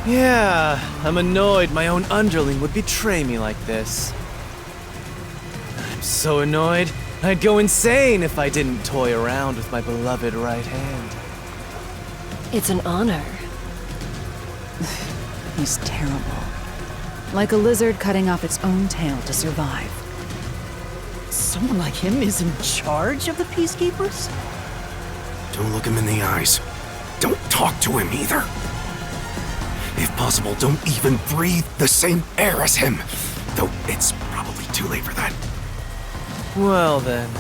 Yeah, I'm annoyed my own underling would betray me like this. I'm so annoyed, I'd go insane if I didn't toy around with my beloved right hand. It's an honor. He's terrible. Like a lizard cutting off its own tail to survive. Someone like him is in charge of the Peacekeepers? Don't look him in the eyes. Don't talk to him either. If possible, don't even breathe the same air as him. Though it's probably too late for that. Well then.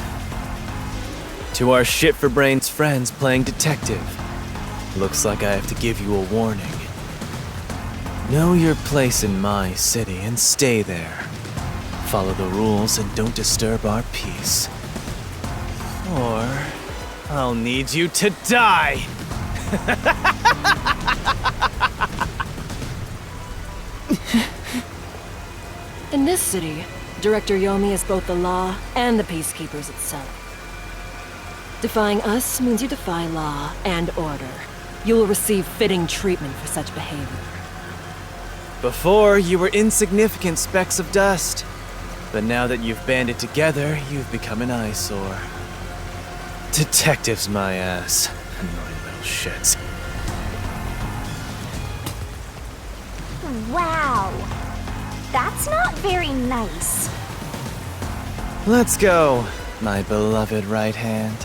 To our shit-for-brains friends playing detective. Looks like I have to give you a warning. Know your place in my city and stay there. Follow the rules and don't disturb our peace. Or I'll need you to die! In this city, Director Yomi is both the law and the Peacekeepers itself. Defying us means you defy law and order. You will receive fitting treatment for such behavior. Before, you were insignificant specks of dust. But now that you've banded together, you've become an eyesore. Detectives, my ass. Annoying little shits. Wow. That's not very nice. Let's go, my beloved right hand.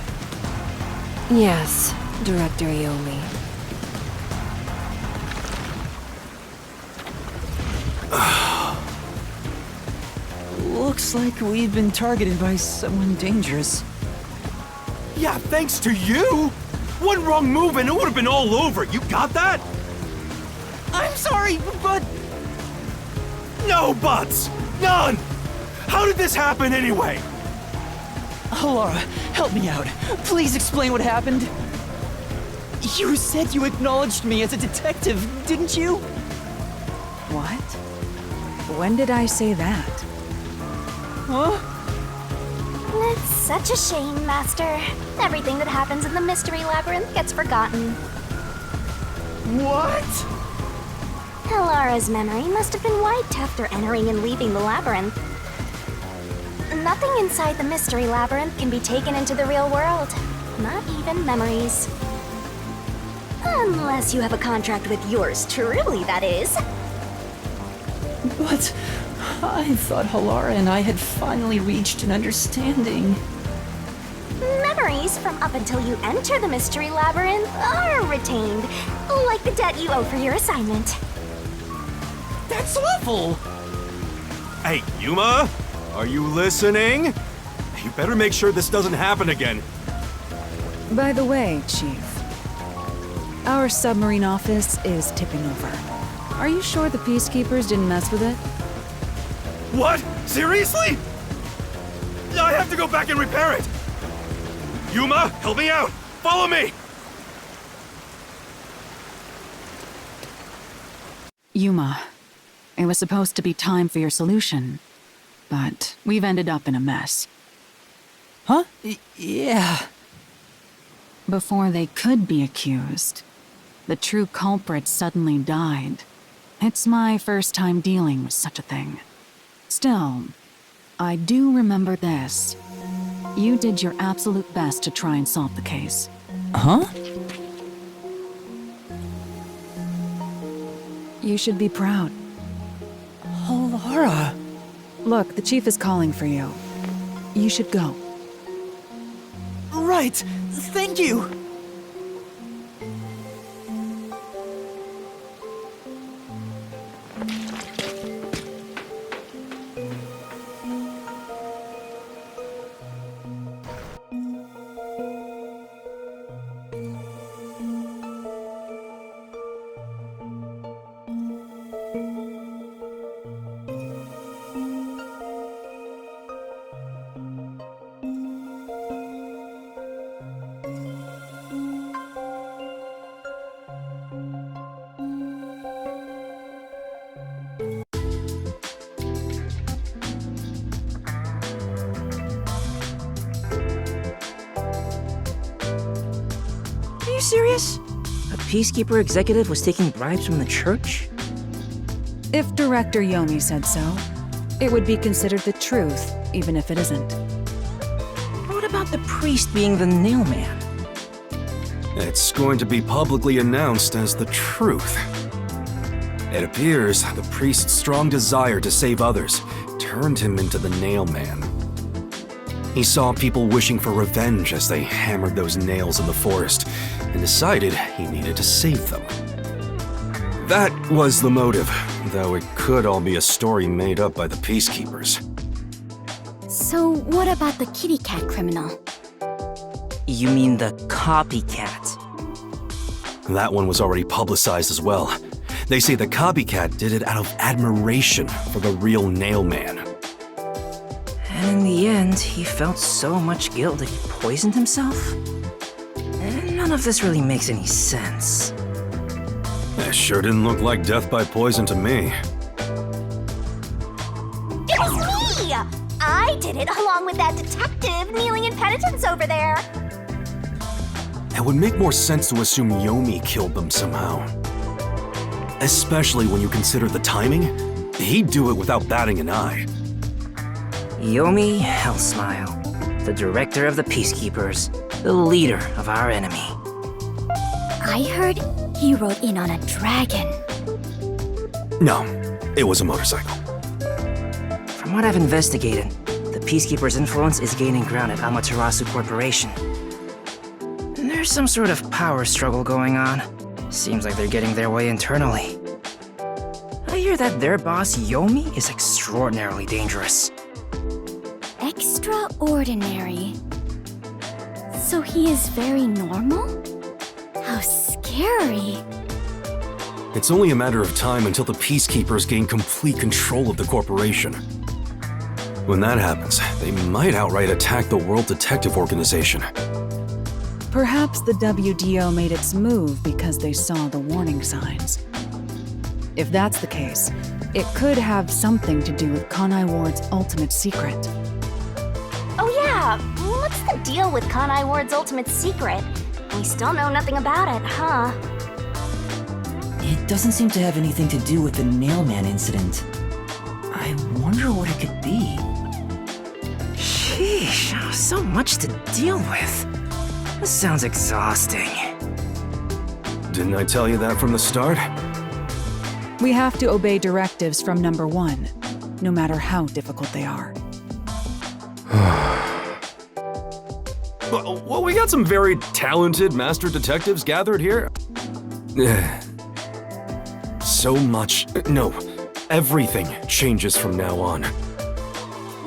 Yes, Director Yomi. Looks like we've been targeted by someone dangerous. Yeah, thanks to you! One wrong move and it would have been all over. You got that? I'm sorry, but... No buts! None! How did this happen anyway? Laura, help me out. Please explain what happened. You said you acknowledged me as a detective, didn't you? What? When did I say that? Huh? It's such a shame, Master. Everything that happens in the Mystery Labyrinth gets forgotten. What? Elara's memory must have been wiped after entering and leaving the labyrinth. Nothing inside the Mystery Labyrinth can be taken into the real world. Not even memories. Unless you have a contract with yours truly, that is. But I thought Halara and I had finally reached an understanding. Memories from up until you enter the Mystery Labyrinth are retained, like the debt you owe for your assignment. That's awful! Hey, Yuma? Are you listening? You better make sure this doesn't happen again. By the way, Chief, our submarine office is tipping over. Are you sure the Peacekeepers didn't mess with it? What? Seriously? I have to go back and repair it! Yuma, help me out! Follow me! Yuma, it was supposed to be time for your solution, but we've ended up in a mess. Huh? Yeah. Before they could be accused, the true culprit suddenly died. It's my first time dealing with such a thing. Still, I do remember this. You did your absolute best to try and solve the case. Huh? You should be proud. Halara. Look, the chief is calling for you. You should go. Right. Thank you. Are you serious? A Peacekeeper executive was taking bribes from the church? If Director Yomi said so, it would be considered the truth, even if it isn't. What about the priest being the nail man? It's going to be publicly announced as the truth. It appears the priest's strong desire to save others turned him into the nail man. He saw people wishing for revenge as they hammered those nails in the forest and decided he needed to save them. That was the motive, though it could all be a story made up by the Peacekeepers. So what about the kitty cat criminal? You mean the copycat? That one was already publicized as well. They say the copycat did it out of admiration for the real nail man. And in the end, he felt so much guilt that he poisoned himself? And none of this really makes any sense. It sure didn't look like death by poison to me. It was me! I did it along with that detective kneeling in penitence over there. It would make more sense to assume Yomi killed them somehow. Especially when you consider the timing. He'd do it without batting an eye. Yomi Hellsmile, the director of the Peacekeepers, the leader of our enemy. I heard he rode in on a dragon. No, it was a motorcycle. From what I've investigated, the Peacekeepers' influence is gaining ground at Amaterasu Corporation. There's some sort of power struggle going on. Seems like they're getting their way internally. I hear that their boss, Yomi, is extraordinarily dangerous. Extraordinary. So he is very normal? How scary. It's only a matter of time until the Peacekeepers gain complete control of the corporation. When that happens, they might outright attack the World Detective Organization. Perhaps the WDO made its move because they saw the warning signs. If that's the case, it could have something to do with Kanai Ward's ultimate secret. Oh yeah, what's the deal with Kanai Ward's ultimate secret? We still know nothing about it, huh? It doesn't seem to have anything to do with the Nailman incident. I wonder what it could be. Sheesh, so much to deal with. This sounds exhausting. Didn't I tell you that from the start? We have to obey directives from number one, no matter how difficult they are. Well, we got some very talented master detectives gathered here. So much. No, everything changes from now on.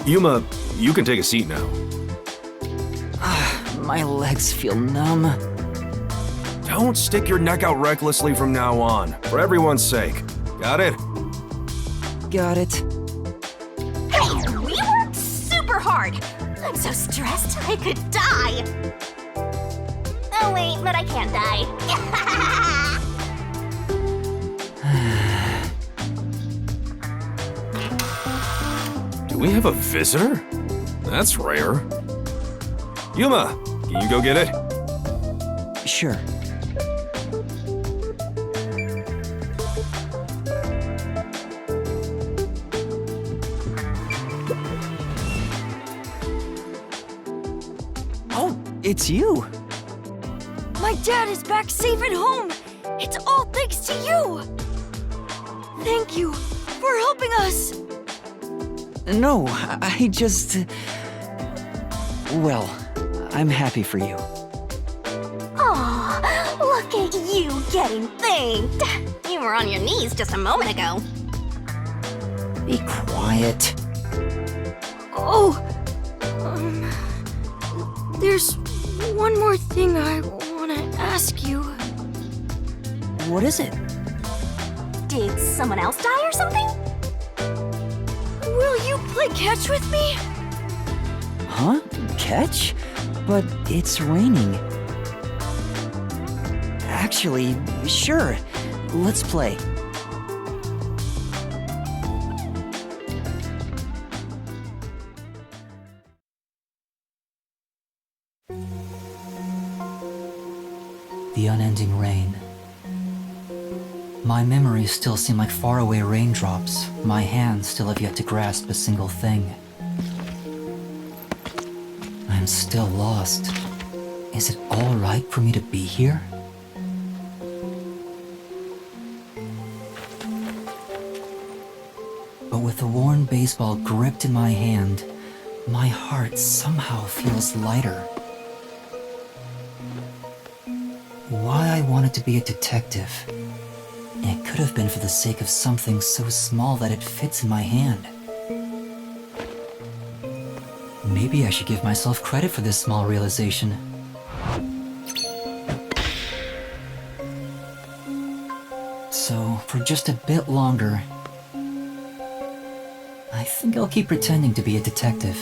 Yuma, you can take a seat now. My legs feel numb. Don't stick your neck out recklessly from now on, for everyone's sake. Got it? Got it. Hey, we worked super hard! I'm so stressed I could die! Oh wait, but I can't die. Do we have a visitor? That's rare. Yuma, can you go get it? Sure. Oh, it's you! My dad is back safe at home! It's all thanks to you! Thank you for helping us! No, I just... Well, I'm happy for you. Aw, look at you getting thanked. You were on your knees just a moment ago. Be quiet. Oh! There's one more thing I want to ask you. What is it? Did someone else die or something? Will you play catch with me? Huh? Catch? But it's raining. Actually, sure. Let's play. The unending rain. My memories still seem like faraway raindrops. My hands still have yet to grasp a single thing. I'm still lost. Is it all right for me to be here? But with the worn baseball gripped in my hand, my heart somehow feels lighter. Why I wanted to be a detective? It could have been for the sake of something so small that it fits in my hand. Maybe I should give myself credit for this small realization. So, for just a bit longer, I think I'll keep pretending to be a detective.